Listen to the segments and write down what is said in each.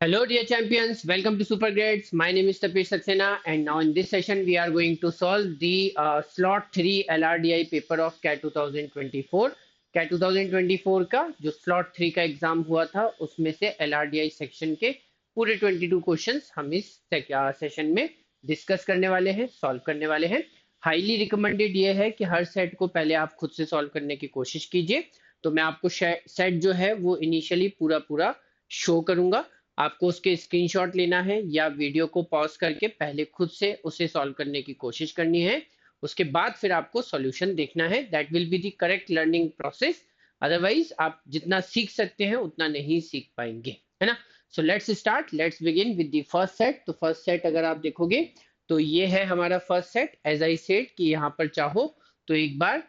Hello, dear champions. Welcome to Super Grades. My name is Tapesh Saxena, and now in this session, we are going to solve the slot 3 LRDI paper of CAT 2024. CAT 2024 का जो slot 3 का exam हुआ था, उसमें से LRDI section के पूरे 22 questions हम इस सेशन में डिस्कस करने वाले हैं, सॉल्व करने वाले हैं. हाईली रिकमेंडेड ये है कि हर सेट को पहले आप खुद से सॉल्व करने की कोशिश कीजिए. तो मैं आपको सेट जो है वो इनिशियली पूरा पूरा शो करूंगा. आपको उसके स्क्रीनशॉट लेना है या वीडियो को पॉज करके पहले खुद से उसे सॉल्व करने की कोशिश करनी है. उसके बाद फिर आपको सॉल्यूशन देखना है. That will be the correct learning process. Otherwise आप जितना सीख सकते हैं उतना नहीं सीख पाएंगे, है ना. So let's start. Let's begin with the first set. तो फर्स्ट सेट अगर आप देखोगे तो ये है हमारा first set. As I said कि यहाँ पर चाहो तो एक बार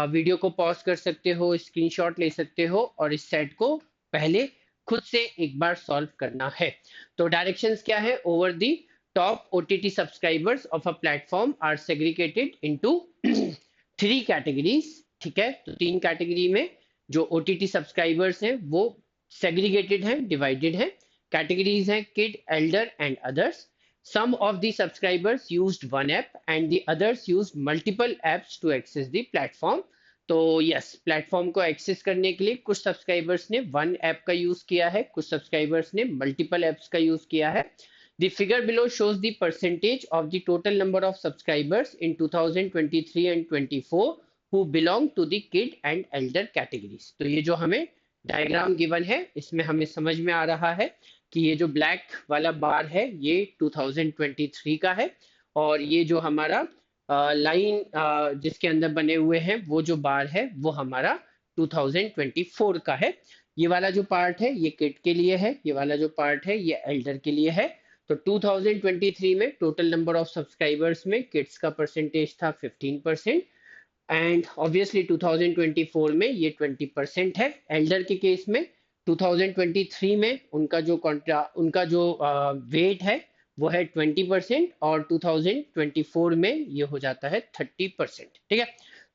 वीडियो को पॉज कर सकते हो, स्क्रीनशॉट ले सकते हो और इस सेट को पहले खुद से एक बार सॉल्व करना है. तो डायरेक्शंस क्या है? Over the top OTT subscribers of a platform are segregated into 3 categories. ठीक है, तो 3 कैटेगरी में जो ओटीटी सब्सक्राइबर्स हैं वो सेग्रीगेटेड हैं, डिवाइडेड हैं. कैटेगरीज हैं kid, Elder and others. Some of the subscribers used one app and the others used multiple apps to access the platform. तो यस, प्लेटफॉर्म को एक्सेस करने के लिए कुछ सब्सक्राइबर्स ने वन ऐप का यूज किया है, कुछ सब्सक्राइबर्स ने मल्टीपल एप्स का यूज किया है. The figure below shows the percentage of the total number of subscribers in 2023 and 24 who belong to the kid and elder categories. तो ये जो हमें डायग्राम गिवन है इसमें हमें समझ में आ रहा है कि ये जो ब्लैक वाला बार है ये 2023 का है और ये जो हमारा लाइन जिसके अंदर बने हुए हैं वो जो बार है वो हमारा 2024 का है. ये वाला जो पार्ट है ये किड के लिए है, ये वाला जो पार्ट है ये एल्डर के लिए है. तो 2023 में टोटल नंबर ऑफ सब्सक्राइबर्स में किड्स का परसेंटेज था 15% एंड ऑब्वियसली 2024 में ये 20% है. एल्डर के केस में 2023 में उनका जो वेट है वो है 20% और 2024 में ये हो जाता है 30%. ठीक है,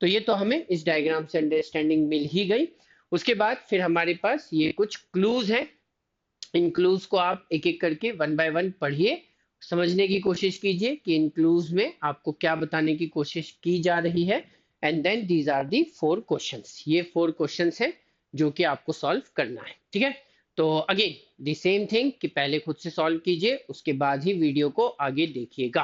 तो ये तो हमें इस डायग्राम से अंडरस्टैंडिंग मिल ही गई. उसके बाद फिर हमारे पास ये कुछ क्लूज हैं. इन क्लूज को आप एक एक करके वन बाय वन पढ़िए, समझने की कोशिश कीजिए कि इन क्लूज में आपको क्या बताने की कोशिश की जा रही है. And then these are the 4 questions. ये 4 क्वेश्चंस हैं जो कि आपको सॉल्व करना है. ठीक है, तो अगेन दी सेम थिंग कि पहले खुद से सॉल्व कीजिए, उसके बाद ही वीडियो को आगे देखिएगा.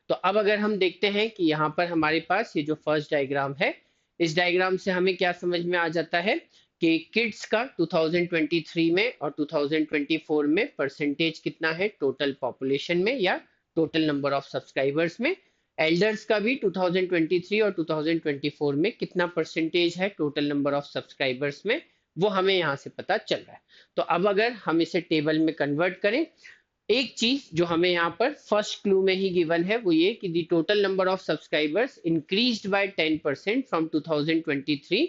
तो अब अगर हम देखते हैं कि यहाँ पर हमारे पास ये जो फर्स्ट डायग्राम है, इस डायग्राम से हमें क्या समझ में आ जाता है कि किड्स का 2023 में और 2024 में परसेंटेज कितना है टोटल पॉपुलेशन में या टोटल नंबर ऑफ सब्सक्राइबर्स में. एल्डर्स का भी 2023 और 2024 में कितना परसेंटेज है टोटल नंबर ऑफ सब्सक्राइबर्स में, वो हमें यहाँ से पता चल रहा है. तो अब अगर हम इसे टेबल में कन्वर्ट करें, एक चीज जो हमें यहाँ पर फर्स्ट क्लू में ही गिवन है वो ये कि the total number of subscribers increased by 10% from 2023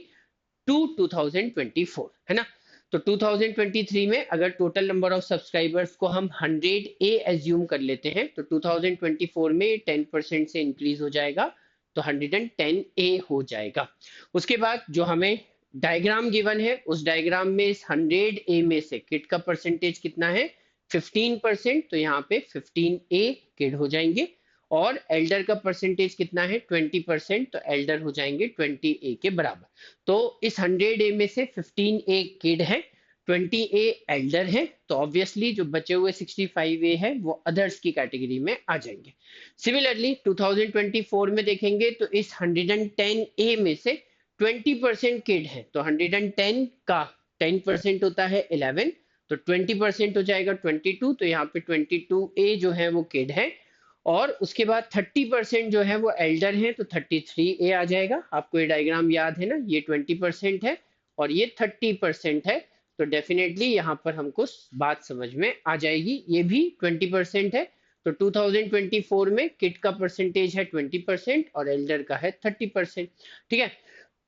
to 2024, है ना. तो 2023 में अगर टोटल नंबर ऑफ सब्सक्राइबर्स को हम 100A एज्यूम कर लेते हैं तो 2024 में 10% से इंक्रीज हो जाएगा तो 110A हो जाएगा. उसके बाद जो हमें डायग्राम गिवन है उस डायग्राम में इस 100A में से किड का परसेंटेज कितना है 15%. तो यहाँ पे 15A किड हो जाएंगे और एल्डर का परसेंटेज कितना है 20%. तो एल्डर हो जाएंगे 20A के बराबर. तो इस 100A में से 15A किड है, 20A एल्डर है. तो ऑब्वियसली जो बचे हुए 65A है वो अदर्स की कैटेगरी में आ जाएंगे. सिमिलरली 2024 में देखेंगे तो इस 110A में से 20% किड है. तो 110 का 10% होता है 11, तो 20% हो जाएगा 22. तो यहाँ पे 22A जो है वो किड है और उसके बाद 30% जो है वो एल्डर है तो 33A आ जाएगा. आपको ये डायग्राम याद है ना, ये 20% है और ये 30% है. तो डेफिनेटली यहाँ पर हमको बात समझ में आ जाएगी. ये भी 20% है तो 2024 में किड का परसेंटेज है 20% और एल्डर का है 30%. ठीक है,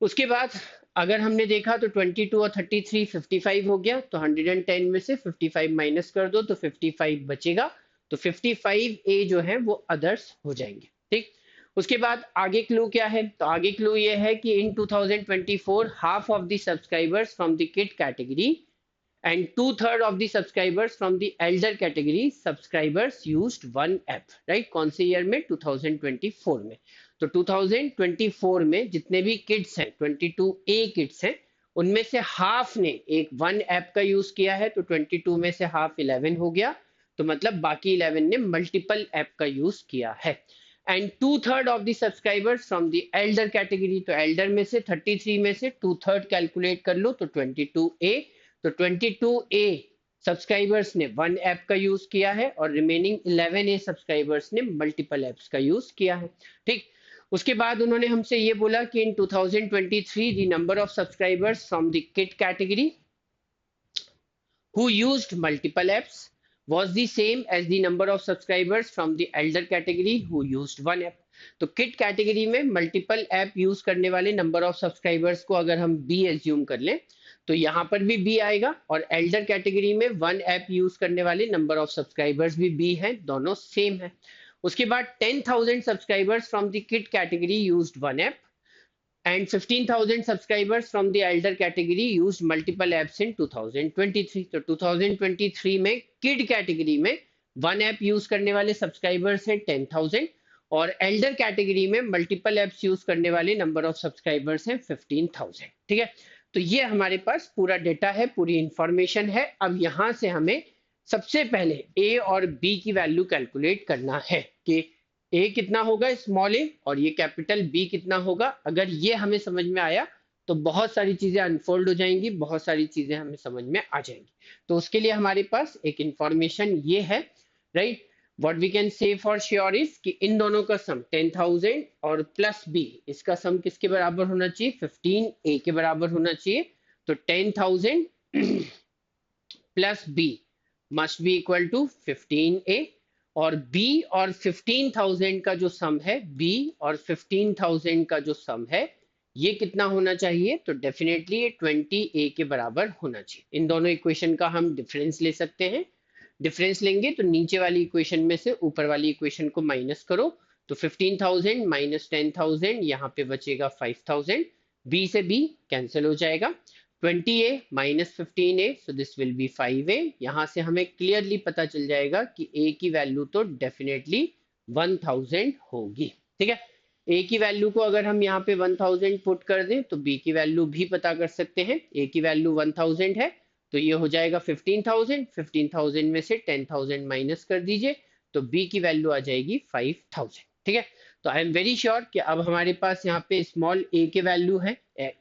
उसके बाद अगर हमने देखा तो 22 और 33 55 हो गया. तो 110 में से 55 माइनस कर दो तो 55 बचेगा. तो 55A जो है वो अदर्स हो जाएंगे. ठीक, उसके बाद आगे क्लू क्या है? तो आगे क्लू ये है कि इन 2024 half of the subscribers from the kid category and two-third of the subscribers from the elder category subscribers used one app, right? कौन से ईयर में? 2024 में। तो 2024 में जितने भी किड्स हैं, 22A किड्स हैं, उनमें से हाफ ने एक वन ऐप का यूज किया है, तो 22 में से हाफ 11 हो गया, तो मतलब बाकी 11 ने मल्टीपल ऐप का यूज किया है। And two third of the subscribers from the elder category, तो एल्डर में से 33 में से टू थर्ड कैलकुलेट कर लो, तो 22A, तो 22A सब्सक्राइबर्स ने वन ऐप का यूज किया है और रिमेनिंग 11A सब्सक्राइबर्स ने मल्टीपल ऐप्स का यूज किया है। ठीक, उसके बाद उन्होंने हमसे ये बोला कि इन 2023 the number of subscribers from the kid category who used multiple apps was the same as the number of subscribers from the elder category who used one app। तो किड कैटेगरी में मल्टीपल ऐप यूज करने वाले number of subscribers को अगर हम B assume कर लें, तो यहाँ पर भी बी आएगा, और एल्डर कैटेगरी में वन ऐप यूज करने वाले नंबर ऑफ सब्सक्राइबर्स भी बी हैं, दोनों सेम है। उसके बाद 10,000 subscribers from the kid category used one app and 15,000 subscribers from the elder category used multiple apps in 2023। तो 2023 में kid category में वन ऐप यूज करने वाले सब्सक्राइबर्स हैं 10,000, और एल्डर कैटेगरी में मल्टीपल एप्स यूज करने वाले नंबर ऑफ सब्सक्राइबर्स हैं 15,000। ठीक है, तो ये हमारे पास पूरा डेटा है, पूरी इंफॉर्मेशन है। अब यहां से हमें सबसे पहले ए और बी की वैल्यू कैलकुलेट करना है कि ए कितना होगा स्मॉल ए और ये कैपिटल बी कितना होगा। अगर ये हमें समझ में आया तो बहुत सारी चीजें अनफोल्ड हो जाएंगी, बहुत सारी चीजें हमें समझ में आ जाएंगी। तो उसके लिए हमारे पास एक इंफॉर्मेशन ये है, right, what we can say for sure is कि इन दोनों का सम 10,000 और प्लस बी, इसका सम किसके बराबर होना चाहिए? 15A के बराबर होना चाहिए। तो 10,000 plus B must be equal to 15A, और B और 15,000 का जो सम है, B और 15,000 का जो सम है, ये कितना होना चाहिए? तो डेफिनेटली ये 20A के बराबर होना चाहिए। इन दोनों इक्वेशन का हम डिफरेंस ले सकते हैं। डिफरेंस लेंगे तो नीचे वाली इक्वेशन में से ऊपर वाली इक्वेशन को माइनस करो, तो 15,000 माइनस 10,000, यहाँ पे बचेगा 5,000, B से B कैंसिल हो जाएगा, 20A minus 15A, so this will be 5A। यहां से हमें क्लियरली पता चल जाएगा कि A की वैल्यू तो डेफिनेटली 1000 होगी। ठीक है, A की वैल्यू को अगर हम यहाँ पे 1000 पुट कर दें तो B की वैल्यू भी पता कर सकते हैं। A की वैल्यू 1000 है, तो ये हो जाएगा 15,000, 15,000 में से 10,000 माइनस कर दीजिए, तो B की वैल्यू आ जाएगी 5,000। ठीक है, तो आई एम वेरी श्योर कि अब हमारे पास यहाँ पे स्मॉल ए के वैल्यू है,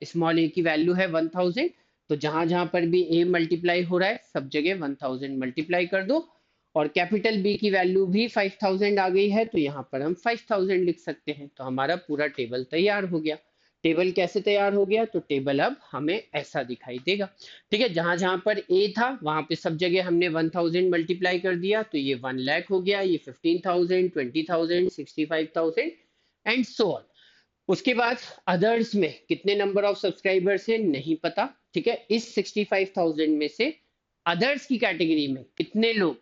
स्मॉल ए की वैल्यू है 1000, तो जहां जहां पर भी ए मल्टीप्लाई हो रहा है सब जगह 1000 मल्टीप्लाई कर दो, और कैपिटल बी की वैल्यू भी 5000 आ गई है, तो यहाँ पर हम 5000 लिख सकते हैं। तो हमारा पूरा टेबल तैयार हो गया। टेबल कैसे तैयार हो गया? तो टेबल अब हमें ऐसा दिखाई देगा। ठीक है, जहां जहां पर ए था वहां पे सब जगह हमने 1000 मल्टीप्लाई कर दिया, तो ये 1 लाख हो गया, ये 15,000, 20,000, 65,000 एंड सो ऑन। उसके बाद अदर्स में कितने नंबर ऑफ सब्सक्राइबर्स हैं नहीं पता। ठीक है, इस 65,000 में से अदर्स की कैटेगरी में कितने लोग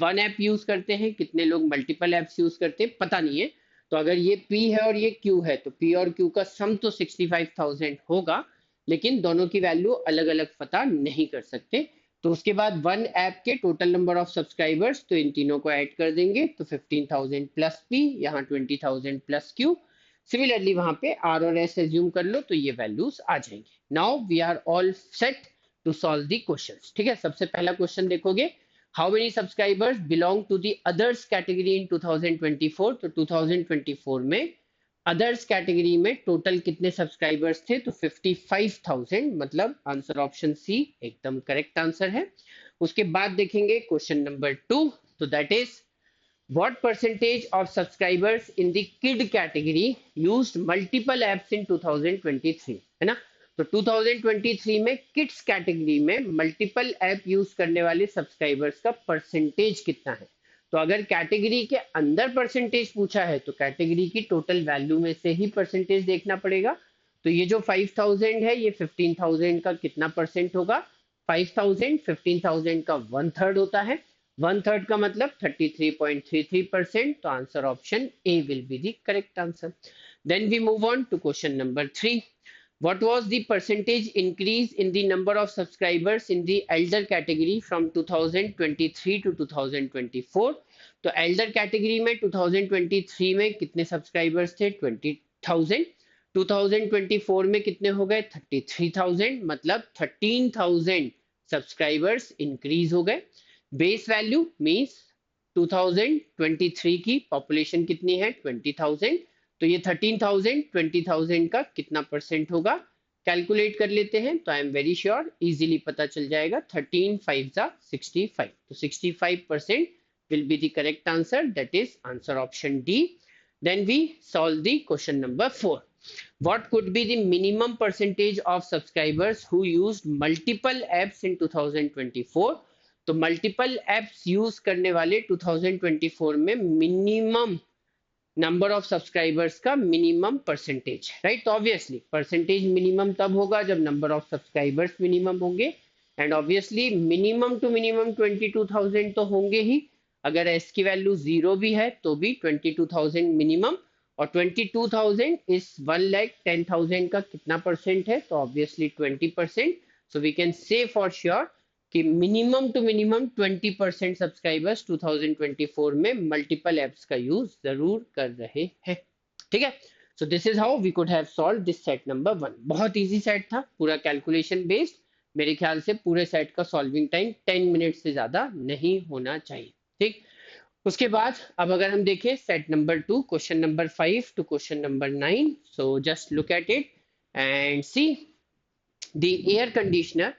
वन ऐप यूज करते हैं, कितने लोग मल्टीपल ऐप्स यूज करते हैं, पता नहीं है। तो अगर ये P है और ये Q है, तो P और Q का सम तो 65,000 होगा, लेकिन दोनों की वैल्यू अलग अलग पता नहीं कर सकते। तो उसके बाद वन ऐप के टोटल नंबर ऑफ सब्सक्राइबर्स, तो इन तीनों को ऐड कर देंगे, तो 15,000 प्लस P, यहाँ 20,000 प्लस Q। सिमिलरली वहां पे R और S एज्यूम कर लो, तो ये वैल्यूज आ जाएंगे। Now we are all set to solve the questions. ठीक है, सबसे पहला क्वेश्चन देखोगे, how many subscribers belong to the others category in 2024। तो 2024 में अदर्स कैटेगरी में टोटल कितने सब्सक्राइबर्स थे? तो 55,000, मतलब आंसर ऑप्शन सी एकदम करेक्ट आंसर है। उसके बाद देखेंगे क्वेश्चन नंबर 2, तो that is what percentage of subscribers in the kid category used multiple apps in 2023, है ना। तो 2023 में किड्स कैटेगरी में मल्टीपल ऐप यूज करने वाले सब्सक्राइबर्स का परसेंटेज कितना है? तो अगर कैटेगरी के अंदर परसेंटेज पूछा है तो कैटेगरी की टोटल वैल्यू में से ही परसेंटेज देखना पड़ेगा। तो ये जो 5000 है, ये 15,000 का कितना परसेंट होगा? 5000 15,000 का वन थर्ड होता है, वन थर्ड का मतलब 33.33%। तो answer option A will be the correct answer. Then we move on to question number 3। What was the percentage increase in the number of subscribers in the elder category from 2023 to 2024? तो elder category में 2023 में कितने subscribers थे? 20,000. 2024 में कितने हो गए? 33,000. मतलब 13,000 सब्सक्राइबर्स इंक्रीज हो गए. बेस वैल्यू मींस 2023 की पॉपुलेशन कितनी है? 20,000. तो ये 13,000 20,000 का कितना परसेंट होगा? कैलकुलेट कर लेते हैं. तो I am very sure easily पता चल जाएगा. 13 5 जा 65. तो 65% will be the correct answer. That is answer option D. Then we solve the question number 4. What could be the minimum percentage of subscribers who used multiple apps in 2024? तो multiple apps use करने वाले 2024 में minimum number of subscribers का minimum percentage, right? तो obviously percentage minimum तब होगा जब number of subscribers minimum होंगे. And obviously minimum to minimum 22,000 तो होंगे ही. अगर एस की वैल्यू 0 भी है तो भी 22,000 मिनिमम. और 22,000 इस 1,10,000 का कितना परसेंट है? तो obviously 20%. So we can say for sure कि मिनिमम टू मिनिमम 20% सब्सक्राइबर्स 2024 में मल्टीपल एप्स का यूज जरूर कर रहे हैं. ठीक है. So this is how we could have solve this set number 1. बहुत इजी सेट था, पूरा कैलकुलेशन बेस्ड. मेरे ख्याल से पूरे सेट का सॉल्विंग टाइम 10 मिनट से ज्यादा नहीं होना चाहिए. ठीक. उसके बाद अब अगर हम देखें set number 2, question number 5 to question number 9. So just look at it and see. The air conditioner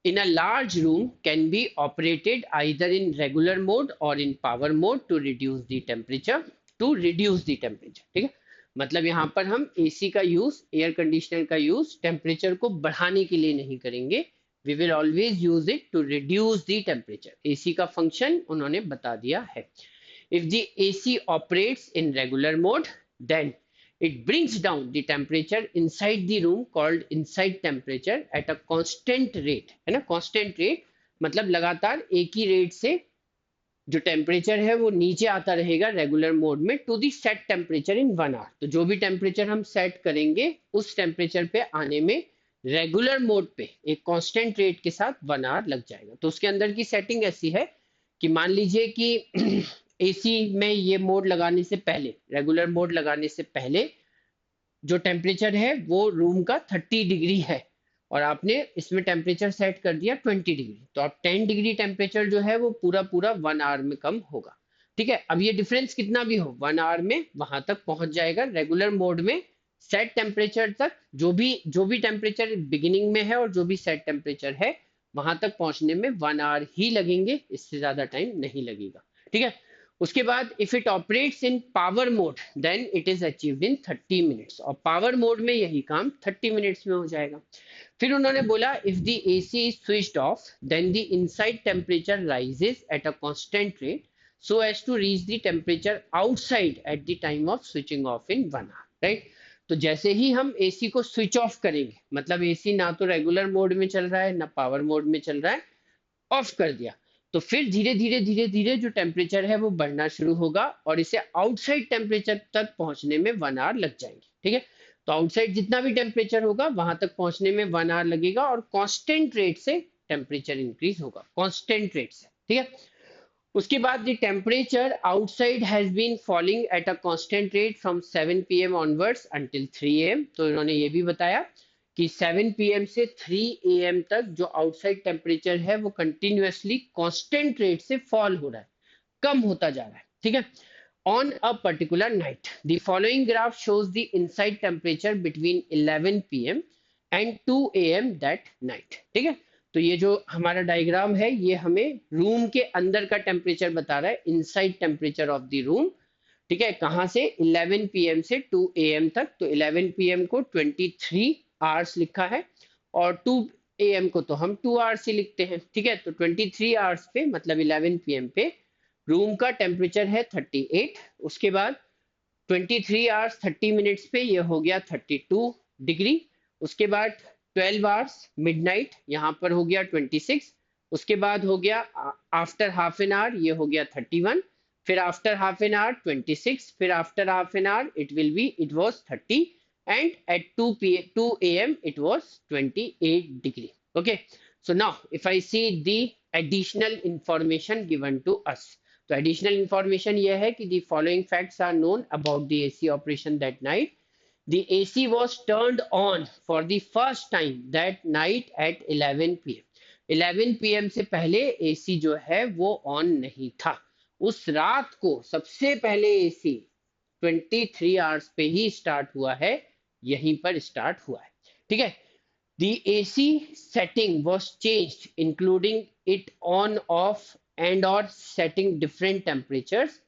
in a large room can be operated either in regular mode or in power mode to reduce the temperature. ठीक है. मतलब यहाँ पर हम AC का use, air conditioner का use temperature को बढ़ाने के लिए नहीं करेंगे. We will always use it to reduce the temperature. AC का फंक्शन उन्होंने बता दिया है. If the AC operates in regular mode then it brings down the temperature inside the room called inside temperature at a constant rate. है ना, constant rate मतलब लगातार एक ही रेट से जो टेम्परेचर है वो नीचे आता रहेगा रेगुलर मोड में to the set temperature in 1 hour. तो जो भी टेम्परेचर हम सेट करेंगे उस टेम्परेचर पे आने में रेगुलर मोड पे एक कांस्टेंट रेट के साथ 1 आवर लग जाएगा. तो उसके अंदर की सेटिंग ऐसी है कि मान लीजिए कि एसी में ये मोड लगाने से पहले, रेगुलर मोड लगाने से पहले जो टेम्परेचर है वो रूम का 30 डिग्री है और आपने इसमें टेम्परेचर सेट कर दिया 20 डिग्री. तो आप 10 डिग्री टेम्परेचर जो है वो पूरा पूरा 1 आवर में कम होगा. ठीक है. अब ये डिफरेंस कितना भी हो 1 आवर में वहां तक पहुंच जाएगा. रेगुलर मोड में सेट टेम्परेचर तक जो भी टेम्परेचर बिगिनिंग में है और जो भी सेट टेम्परेचर है वहां तक पहुंचने में 1 आवर ही लगेंगे, इससे ज्यादा टाइम नहीं लगेगा. ठीक है. उसके बाद if it operates in power mode then it is achieved in 30 minutes. और पावर मोड में यही काम 30 मिनट्स में हो जाएगा. फिर उन्होंने बोला if the AC is switched off then the inside temperature rises at a constant rate so as to reach the temperature outside at the time of switching off in 1 hour. Right. तो जैसे ही हम AC को switch off करेंगे, मतलब AC ना तो regular mode में चल रहा है ना पावर मोड में चल रहा है, ऑफ कर दिया, तो फिर धीरे धीरे धीरे धीरे जो टेम्परेचर है वो बढ़ना शुरू होगा और इसे आउटसाइड टेम्परेचर तक पहुंचने में 1 आवर लग जाएंगे. ठीक है. तो आउटसाइड जितना भी टेम्परेचर होगा वहां तक पहुंचने में 1 आवर लगेगा और कांस्टेंट रेट से टेम्परेचर इंक्रीज होगा, कांस्टेंट रेट से. ठीक है. उसके बाद the temperature outside has been falling at a constant rate from 7 PM onwards until 3 AM. तो इन्होंने ये भी बताया कि 7 PM से 3 AM तक जो आउटसाइड टेम्परेचर है वो कंटिन्यूअसली कांस्टेंट रेट से फॉल हो रहा है, कम होता जा रहा है. ठीक है. On a particular night the following graph shows the inside temperature between 11 PM and 2 AM that night. ठीक है. तो ये जो हमारा डायग्राम है ये हमें रूम के अंदर का टेम्परेचर बता रहा है, inside temperature of the room. ठीक है. कहां से? 11 PM से 2 AM तक. तो 11 PM को 23 आवर्स लिखा है और 2 AM को तो हम 2 आवर्स ही लिखते हैं. ठीक है. तो 23 आवर्स पे मतलब 11 PM पे रूम का टेम्परेचर है 38. उसके बाद 23 आवर्स 30 मिनट्स पे ये हो गया 32 डिग्री. उसके बाद 12 आवर्स मिडनाइट यहाँ पर हो गया 26. उसके बाद हो गया आफ्टर हाफ एन आवर ये हो गया 31. फिर आफ्टर हाफ एन आवर 26. फिर after half an hour it will be it was 30. and at 2 a.m. it was 28 degree. Okay, so now if I see the additional information given to us, तो additional information ये है कि the following facts are known about the AC operation that night. The AC was turned on for the first time that night at 11 p.m. 11 p.m. से पहले AC जो है वो on नहीं था। उस रात को सबसे पहले AC 23 आवर्स पे ही स्टार्ट हुआ है, यहीं पर स्टार्ट हुआ है। ठीक है, the AC setting was changed, including it on, off, and or setting different temperatures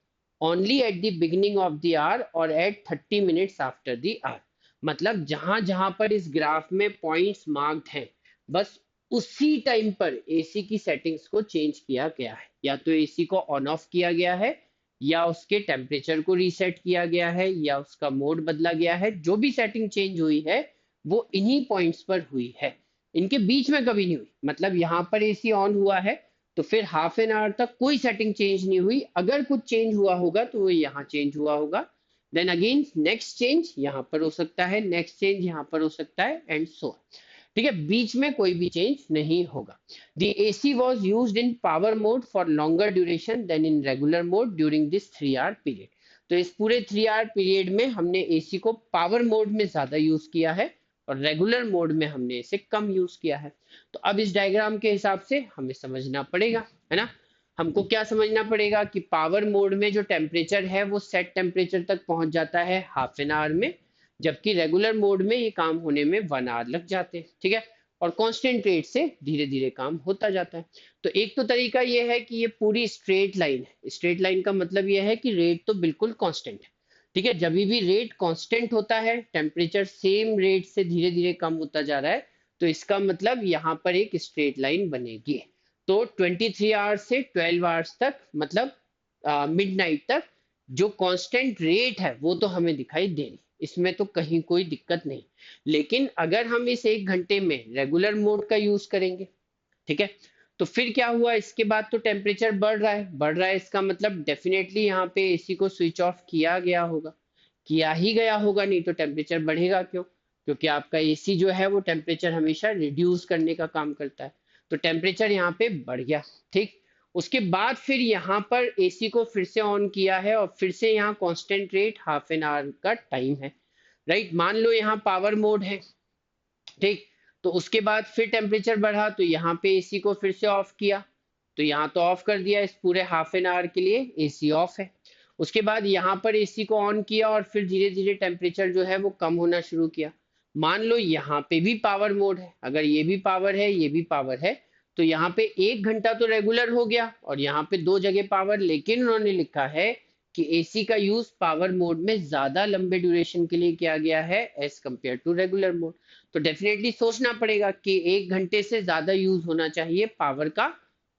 only at the beginning of the hour or at 30 minutes after the hour. मतलब जहां जहां पर इस ग्राफ में पॉइंट्स मार्क्ड हैं, बस उसी टाइम पर एसी की सेटिंग्स को चेंज किया गया है। या तो एसी को ऑन ऑफ किया गया है, या उसके टेम्परेचर को रीसेट किया गया है, या उसका मोड बदला गया है। जो भी सेटिंग चेंज हुई है वो इन्हीं पॉइंट्स पर हुई है, इनके बीच में कभी नहीं हुई। मतलब यहाँ पर एसी ऑन हुआ है तो फिर हाफ एन आवर तक कोई सेटिंग चेंज नहीं हुई। अगर कुछ चेंज हुआ होगा तो वो यहाँ चेंज हुआ होगा, देन अगेन नेक्स्ट चेंज यहाँ पर हो सकता है, नेक्स्ट चेंज यहाँ पर हो सकता है, एंड सो। ठीक है, बीच में कोई भी चेंज नहीं होगा। The AC was used in power mode for longer duration than in regular mode during this 3 hour period. तो इस पूरे 3 hour पीरियड में हमने एसी को पावर मोड में ज्यादा यूज किया है और रेगुलर मोड में हमने इसे कम यूज किया है। तो अब इस डायग्राम के हिसाब से हमें समझना पड़ेगा, है ना। हमको क्या समझना पड़ेगा कि पावर मोड में जो टेम्परेचर है वो सेट टेम्परेचर तक पहुंच जाता है हाफ एन आवर में, जबकि रेगुलर मोड में ये काम होने में 1 आवर लग जाते हैं। ठीक है, और कांस्टेंट रेट से धीरे धीरे काम होता जाता है। तो एक तो तरीका ये है कि ये पूरी स्ट्रेट लाइन है। स्ट्रेट लाइन का मतलब ये है कि रेट तो बिल्कुल कांस्टेंट है। ठीक है, जब भी रेट कांस्टेंट होता है, टेम्परेचर सेम रेट से धीरे धीरे कम होता जा रहा है, तो इसका मतलब यहाँ पर एक स्ट्रेट लाइन बनेगी। तो 23 आवर्स से 12 आवर्स तक, मतलब मिडनाइट तक जो कांस्टेंट रेट है वो तो हमें दिखाई दे रही, इसमें तो कहीं कोई दिक्कत नहीं। लेकिन अगर हम इस 1 घंटे में रेगुलर मोड का यूज करेंगे, ठीक है, तो फिर क्या हुआ, इसके बाद तो टेम्परेचर बढ़ रहा है, बढ़ रहा है, इसका मतलब डेफिनेटली यहाँ पे एसी को स्विच ऑफ किया गया होगा, किया ही गया होगा, नहीं तो टेम्परेचर बढ़ेगा क्यों? क्योंकि आपका एसी जो है वो टेम्परेचर हमेशा रिड्यूस करने का काम करता है। तो टेम्परेचर यहाँ पे बढ़ गया। ठीक, उसके बाद फिर यहाँ पर एसी को फिर से ऑन किया है और फिर से यहाँ constant rate half an hour का टाइम है, राइट। मान लो यहाँ पावर मोड है, ठीक, तो उसके बाद फिर टेम्परेचर बढ़ा तो यहाँ पे एसी को फिर से ऑफ किया, तो यहाँ तो ऑफ कर दिया, इस पूरे हाफ एन आवर के लिए एसी ऑफ है। उसके बाद यहाँ पर एसी को ऑन किया और फिर धीरे धीरे टेम्परेचर जो है वो कम होना शुरू किया। मान लो यहाँ पे भी पावर मोड है, अगर ये भी पावर है, ये भी पावर है, तो यहाँ पे 1 घंटा तो रेगुलर हो गया और यहाँ पे 2 जगह पावर। लेकिन उन्होंने लिखा है कि एसी का यूज पावर मोड में ज्यादा लंबे ड्यूरेशन के लिए किया गया है as compare to regular mode. तो डेफिनेटली सोचना पड़ेगा कि 1 घंटे से ज्यादा यूज होना चाहिए पावर का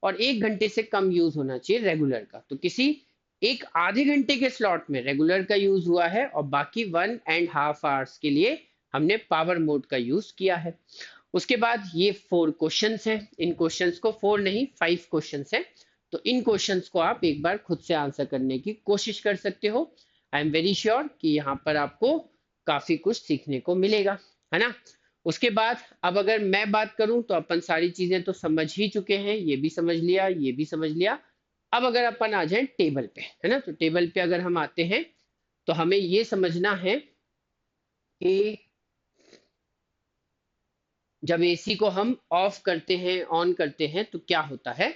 और 1 घंटे से कम यूज होना चाहिए रेगुलर का। तो किसी एक आधे घंटे के स्लॉट में रेगुलर का यूज हुआ है और बाकी 1.5 आवर्स के लिए हमने पावर मोड का यूज किया है। उसके बाद ये 4 क्वेश्चंस हैं, इन क्वेश्चंस को 4 नहीं 5 क्वेश्चंस हैं, तो इन क्वेश्चंस को आप एक बार खुद से आंसर करने की कोशिश कर सकते हो। आई एम वेरी श्योर कि यहाँ पर आपको काफी कुछ सीखने को मिलेगा, है ना। उसके बाद अब अगर मैं बात करूं तो अपन सारी चीजें तो समझ ही चुके हैं, ये भी समझ लिया, ये भी समझ लिया। अब अगर अपन आ जाए टेबल पे, है ना, तो टेबल पे अगर हम आते हैं तो हमें ये समझना है कि जब एसी को हम ऑफ करते हैं, ऑन करते हैं, तो क्या होता है।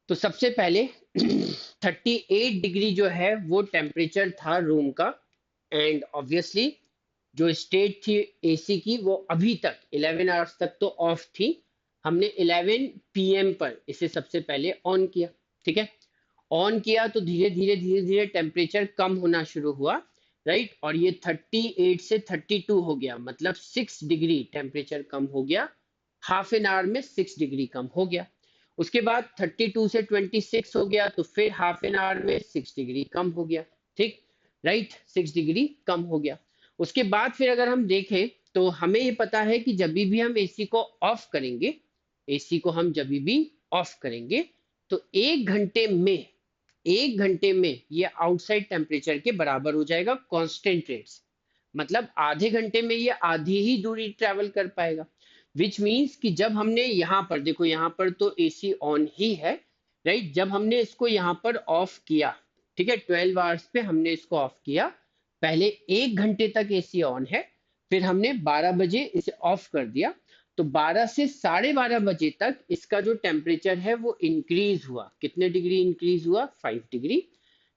तो सबसे पहले 38 डिग्री जो है वो टेम्परेचर था रूम का, एंड ऑब्वियसली जो स्टेट थी एसी की वो अभी तक 11 आवर्स तक तो ऑफ थी। हमने 11 पीएम पर इसे सबसे पहले ऑन किया, ठीक है। ऑन किया तो धीरे धीरे धीरे धीरे टेम्परेचर कम होना शुरू हुआ, राइट, और ये 38 से 32 हो गया, मतलब 6 डिग्री टेम्परेचर कम हो गया, हाफ एन आवर में 6 डिग्री कम हो गया। उसके बाद 32 से 26 हो गया, तो फिर हाफ एन आवर में 6 डिग्री कम हो गया, ठीक, राइट, 6 डिग्री कम हो गया। उसके बाद फिर अगर हम देखें तो हमें ये पता है कि जब भी हम एसी को ऑफ करेंगे, एसी को हम जब भी ऑफ करेंगे तो 1 घंटे में ये आउटसाइड टेम्परेचर के बराबर हो जाएगा कांस्टेंट रेट से। मतलब आधे घंटे में ये आधी ही दूरी ट्रेवल कर पाएगा। विच मीन्स कि जब हमने यहाँ पर देखो, यहाँ पर तो एसी ऑन ही है, राइट। जब हमने इसको यहाँ पर ऑफ किया, ठीक है, 12 आवर्स पे हमने इसको ऑफ किया, पहले 1 घंटे तक एसी ऑन है, फिर हमने 12 बजे इसे ऑफ कर दिया, तो 12 से 12:30 बजे तक इसका जो टेम्परेचर है वो इंक्रीज हुआ। कितने डिग्री इंक्रीज हुआ? 5 डिग्री।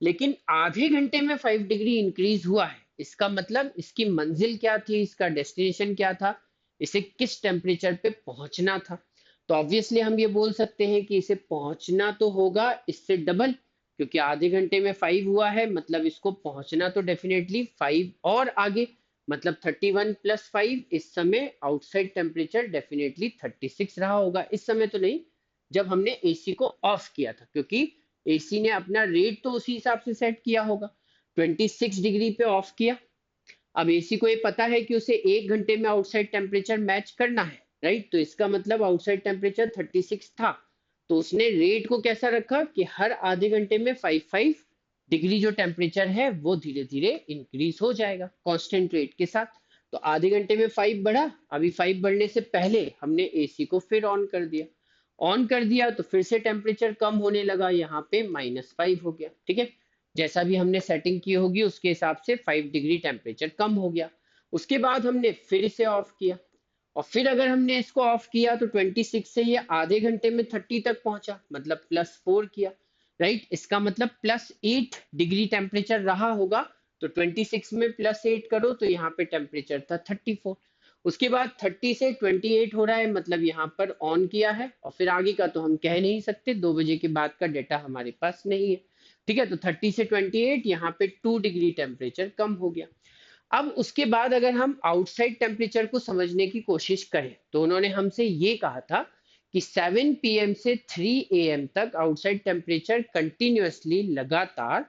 लेकिन आधे घंटे में 5 डिग्री इंक्रीज हुआ है, इसका मतलब इसकी मंजिल क्या थी, इसका डेस्टिनेशन क्या था, इसे किस टेम्परेचर पे पहुंचना था। तो ऑब्वियसली हम ये बोल सकते हैं कि इसे पहुंचना तो होगा इससे डबल, क्योंकि आधे घंटे में 5 हुआ है, मतलब इसको पहुंचना तो डेफिनेटली 5 और आगे, मतलब 31 + 5। इस समय आउटसाइड टेम्परेचर डेफिनेटली 36 रहा होगा, इस समय तो नहीं जब हमने एसी को ऑफ किया था, क्योंकि एसी ने अपना रेट तो उसी हिसाब से सेट किया होगा। 26 डिग्री पे ऑफ किया। अब एसी को ये पता है कि उसे 1 घंटे में आउटसाइड टेम्परेचर मैच करना है, राइट। तो इसका मतलब आउटसाइड टेम्परेचर 36 था, तो उसने रेट को कैसा रखा कि हर आधे घंटे में 5 डिग्री जो टेम्परेचर है वो धीरे धीरे इंक्रीज हो जाएगा कांस्टेंट रेट के साथ। तो आधे घंटे में 5 बढ़ा, अभी 5 बढ़ने से पहले हमने एसी को फिर ऑन कर दिया। ऑन कर दिया तो फिर से टेम्परेचर कम होने लगा, यहाँ पे -5 हो गया, ठीक है। जैसा भी हमने सेटिंग की होगी उसके हिसाब से 5 डिग्री टेम्परेचर कम हो गया। उसके बाद हमने फिर इसे ऑफ किया, और फिर अगर हमने इसको ऑफ किया तो 26 से ये आधे घंटे में 30 तक पहुंचा, मतलब +4 किया, राइट। इसका मतलब +8 डिग्री टेम्परेचर रहा होगा। तो 26 में +8 करो तो यहाँ पे टेम्परेचर था 34। उसके बाद 30 से 28 हो रहा है, मतलब यहाँ पर ऑन किया है, और फिर आगे का तो हम कह नहीं सकते, 2 बजे के बाद का डेटा हमारे पास नहीं है, ठीक है। तो 30 से 28 यहाँ पे 2 डिग्री टेम्परेचर कम हो गया। अब उसके बाद अगर हम आउटसाइड टेम्परेचर को समझने की कोशिश करें तो उन्होंने हमसे ये कहा था कि 7 PM से 3 AM तक आउटसाइड टेम्परेचर कंटिन्यूअसली लगातार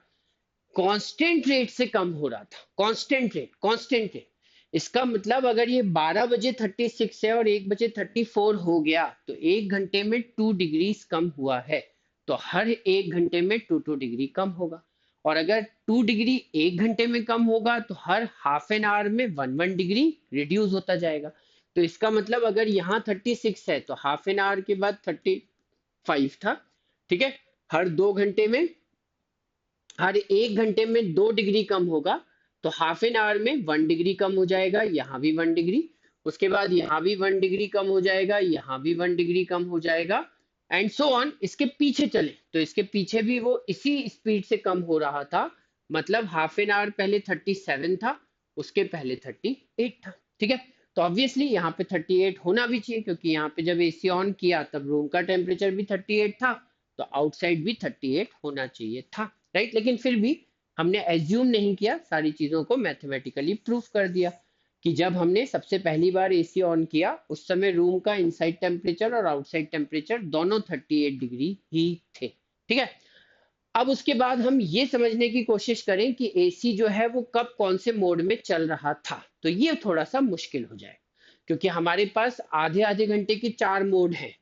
कांस्टेंट रेट से कम हो रहा था। Constant rate. इसका मतलब अगर ये 12 बजे 36 है और 1 बजे 34 हो गया तो 1 घंटे में 2 डिग्री कम हुआ है। तो हर 1 घंटे में 2 डिग्री कम होगा। और अगर 2 डिग्री 1 घंटे में कम होगा तो हर हाफ एन आवर में 1 डिग्री रिड्यूस होता जाएगा। तो इसका मतलब अगर यहाँ 36 है तो हाफ एन आवर के बाद 35 था, ठीक है। हर 2 घंटे में, हर 1 घंटे में 2 डिग्री कम होगा, तो हाफ एन आवर में 1 डिग्री कम हो जाएगा, यहाँ भी 1 डिग्री। उसके बाद यहाँ भी 1 डिग्री कम हो जाएगा, यहाँ भी 1 डिग्री कम हो जाएगा, एंड सो ऑन। इसके पीछे चले तो इसके पीछे भी वो इसी स्पीड से कम हो रहा था, मतलब हाफ एन आवर पहले 37 था, उसके पहले 38 था, ठीक है। तो ऑब्वियसली यहाँ पे 38 होना भी चाहिए, क्योंकि यहाँ पे जब एसी ऑन किया तब रूम का टेम्परेचर भी 38 था, तो आउटसाइड भी 38 होना चाहिए था, राइट। लेकिन फिर भी हमने एज्यूम नहीं किया, सारी चीजों को मैथमेटिकली प्रूफ कर दिया कि जब हमने सबसे पहली बार एसी ऑन किया उस समय रूम का इनसाइड टेम्परेचर और आउटसाइड टेम्परेचर दोनों 38 डिग्री ही थे, ठीक है। अब उसके बाद हम ये समझने की कोशिश करें कि एसी जो है वो कब कौन से मोड में चल रहा था, तो ये थोड़ा सा मुश्किल हो जाए, क्योंकि हमारे पास आधे आधे घंटे के 4 मोड हैं।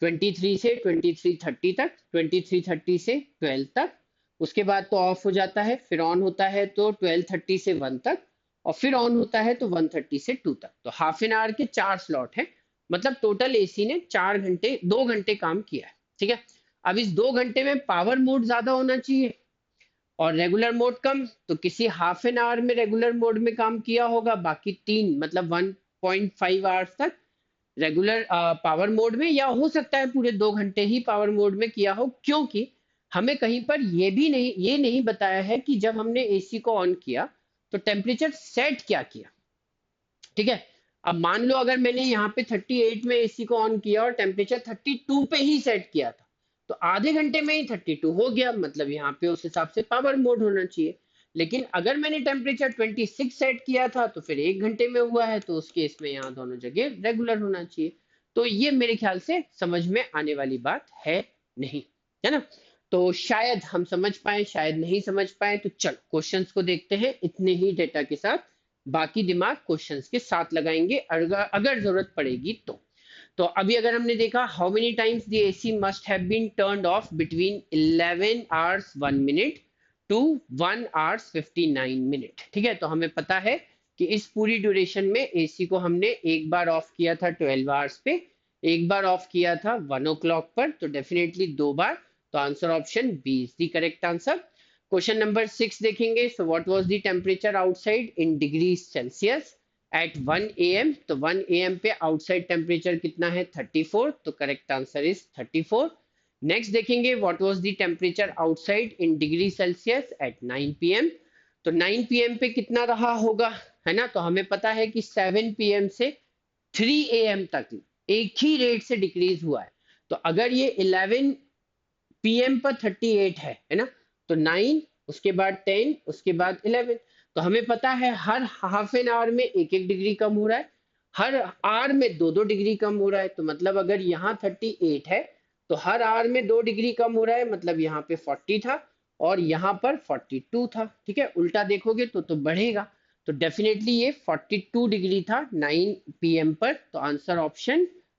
23 से 23:30 तक, 23:30 से 12 तक, उसके बाद तो ऑफ हो जाता है, फिर ऑन होता है तो 12:30 से 1 तक, और फिर ऑन होता है तो 1:30 से 2 तक। तो हाफ एन आवर के 4 स्लॉट हैं, मतलब टोटल एसी ने 4 घंटे 2 घंटे काम किया है, ठीक है। अब इस 2 घंटे में पावर मोड ज्यादा होना चाहिए और रेगुलर मोड कम, तो किसी हाफ एन आवर में रेगुलर मोड में काम किया होगा, बाकी 3 मतलब 1.5 आवर्स तक रेगुलर पावर मोड में, या हो सकता है पूरे 2 घंटे ही पावर मोड में किया हो, क्योंकि हमें कहीं पर ये नहीं बताया है कि जब हमने एसी को ऑन किया तो टेम्परेचर सेट क्या किया, ठीक है। अब मान लो अगर मैंने यहाँ पे 38 में एसी को ऑन किया और टेम्परेचर 32 पे ही सेट किया था, तो आधे घंटे में ही 32 हो गया, मतलब यहाँ पे उस हिसाब से पावर मोड होना चाहिए। लेकिन अगर मैंने टेम्परेचर 26 सेट किया था तो फिर 1 घंटे में हुआ है, तो उस केस में यहाँ दोनों जगह रेगुलर होना चाहिए। तो ये मेरे ख्याल से समझ में आने वाली बात है नहीं, है ना। तो शायद हम समझ पाए, शायद नहीं समझ पाए। तो चलो क्वेश्चंस को देखते हैं इतने ही डेटा के साथ, बाकी दिमाग क्वेश्चंस के साथ लगाएंगे अगर जरूरत पड़ेगी तो अभी अगर हमने देखा how many times the AC must have been turned off between 11 hours 1 minute to 1 hours 59 minute, ठीक है। तो हमें पता है कि इस पूरी ड्यूरेशन में एसी को हमने एक बार ऑफ किया था 12 आवर्स पे, एक बार ऑफ किया था 1 o'clock पर, तो डेफिनेटली 2 बार। तो answer option B is the correct answer. Question number 6 देखेंगे। So what was the temperature outside in degree Celsius at 1 AM? तो 1 AM पे आउटसाइड टेम्परेचर कितना है? 34। तो करेक्ट आंसर इज 34। नेक्स्ट देखेंगे what was the temperature outside in degree Celsius eight 9 PM? तो 9 PM पे कितना रहा होगा, है ना? तो हमें पता है कि 7 PM से 3 AM तक एक ही रेट से डिक्रीज हुआ है। तो अगर ये 11 PM पर 38 है ना? तो 9, उसके बाद 10, उसके बाद 11। तो हमें पता है हर हाफ एन आवर में एक एक डिग्री कम हो रहा है, हर आवर में दो दो डिग्री कम हो रहा है। तो मतलब अगर यहाँ 38 है तो हर आवर में 2 डिग्री कम हो रहा है, मतलब यहाँ पे 40 था और यहाँ पर 42 था। ठीक है, उल्टा देखोगे तो बढ़ेगा। तो डेफिनेटली ये 42 डिग्री था 9 PM पर। तो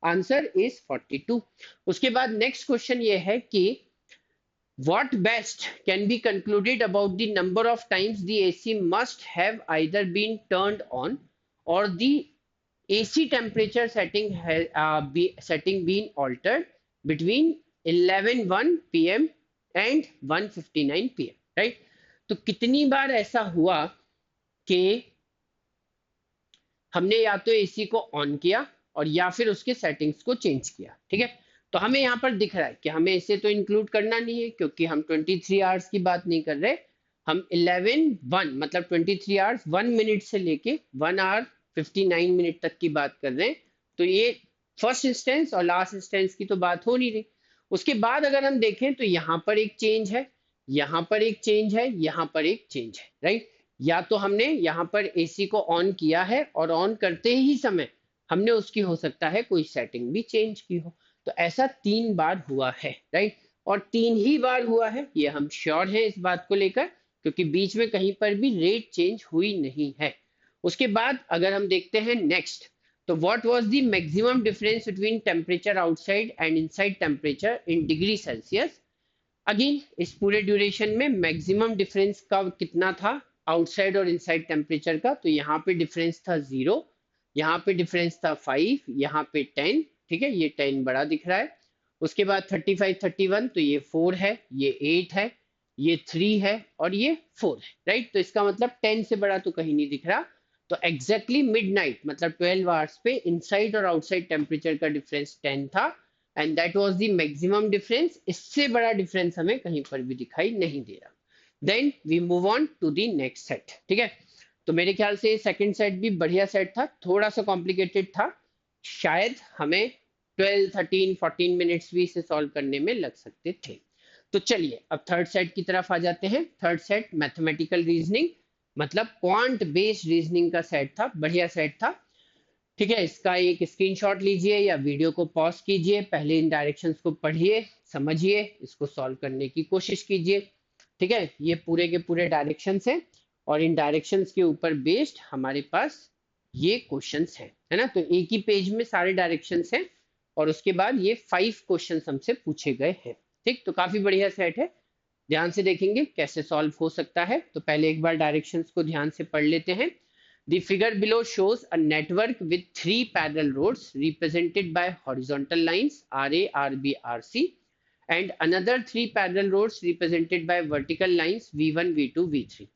आंसर इज 42। उसके बाद नेक्स्ट क्वेश्चन ये है कि what best can be concluded about the number of times the AC must have either been turned on or the AC temperature setting been altered between 11:01 p.m. and 1:59 p.m. Right? तो कितनी बार ऐसा हुआ कि हमने या तो एसी को on किया और या फिर उसके सेटिंग्स को चेंज किया। ठीक है, तो हमें यहाँ पर दिख रहा है कि हमें इसे तो इंक्लूड करना नहीं है क्योंकि हम 23 आवर्स की बात नहीं कर रहे, हम 11:01 मतलब 23 आवर्स 1 मिनट से लेके 1 आवर 59 मिनट तक की बात कर रहे हैं। तो ये फर्स्ट इंस्टेंस और लास्ट इंस्टेंस की तो बात हो नहीं रही। उसके बाद अगर हम देखें तो यहाँ पर एक चेंज है, यहाँ पर एक चेंज है, यहाँ पर एक चेंज है, राइट? या तो हमने यहाँ पर एसी को ऑन किया है और ऑन करते ही समय हमने उसकी हो सकता है कोई सेटिंग भी चेंज की हो। तो ऐसा 3 बार हुआ है, राइट? और 3 ही बार हुआ है, ये हम श्योर हैं इस बात को लेकर, क्योंकि बीच में कहीं पर भी रेट चेंज हुई नहीं है। उसके बाद अगर हम देखते हैं नेक्स्ट, तो what was the maximum difference between temperature outside and inside temperature in degree Celsius? Again इस पूरे ड्यूरेशन में मैक्सिमम डिफरेंस का कितना था आउटसाइड और इनसाइड टेम्परेचर का? तो यहाँ पे डिफरेंस था 0, यहाँ पे डिफरेंस था 5, यहाँ पे 10। ठीक है, ये 10 बड़ा दिख रहा है। उसके बाद 35 31, तो ये 4 है, ये 8 है, ये 3 है और ये 4 है, राइट? तो इसका मतलब 10 से बड़ा तो कहीं नहीं दिख रहा। तो एग्जैक्टली मिडनाइट मतलब 12 आवर्स पे इनसाइड और आउटसाइड टेम्परेचर का डिफरेंस 10 था and that was the maximum difference. इससे बड़ा डिफरेंस हमें कहीं पर भी दिखाई नहीं दे रहा। Then we move on to the next set. ठीक है, तो मेरे ख्याल से सेकंड सेट भी बढ़िया सेट था, थोड़ा सा कॉम्प्लिकेटेड था, शायद हमें 12 13 14 मिनट्स भी इसे सॉल्व करने में लग सकते थे। तो चलिए अब थर्ड सेट की तरफ आ जाते हैं। थर्ड सेट मैथमेटिकल रीजनिंग मतलब क्वांट बेस्ड रीजनिंग का सेट था, बढ़िया सेट था। ठीक है, इसका एक स्क्रीनशॉट लीजिए या वीडियो को पॉज कीजिए, पहले इन डायरेक्शंस को पढ़िए, समझिए, इसको सॉल्व करने की कोशिश कीजिए। ठीक है, ये पूरे के पूरे डायरेक्शंस हैं और इन डायरेक्शंस के ऊपर बेस्ड हमारे पास ये क्वेश्चंस हैं, है ना? तो एक ही पेज में सारे डायरेक्शंस हैं और उसके बाद ये 5 क्वेश्चंस हमसे पूछे गए हैं। ठीक, तो काफी बढ़िया सेट है, ध्यान से देखेंगे कैसे सॉल्व हो सकता है। तो पहले एक बार डायरेक्शंस को ध्यान से पढ़ लेते हैं। The figure below shows a network with 3 parallel roads represented by horizontal lines RA, RB, RC and another 3 parallel roads represented by vertical lines V1, V2, V3.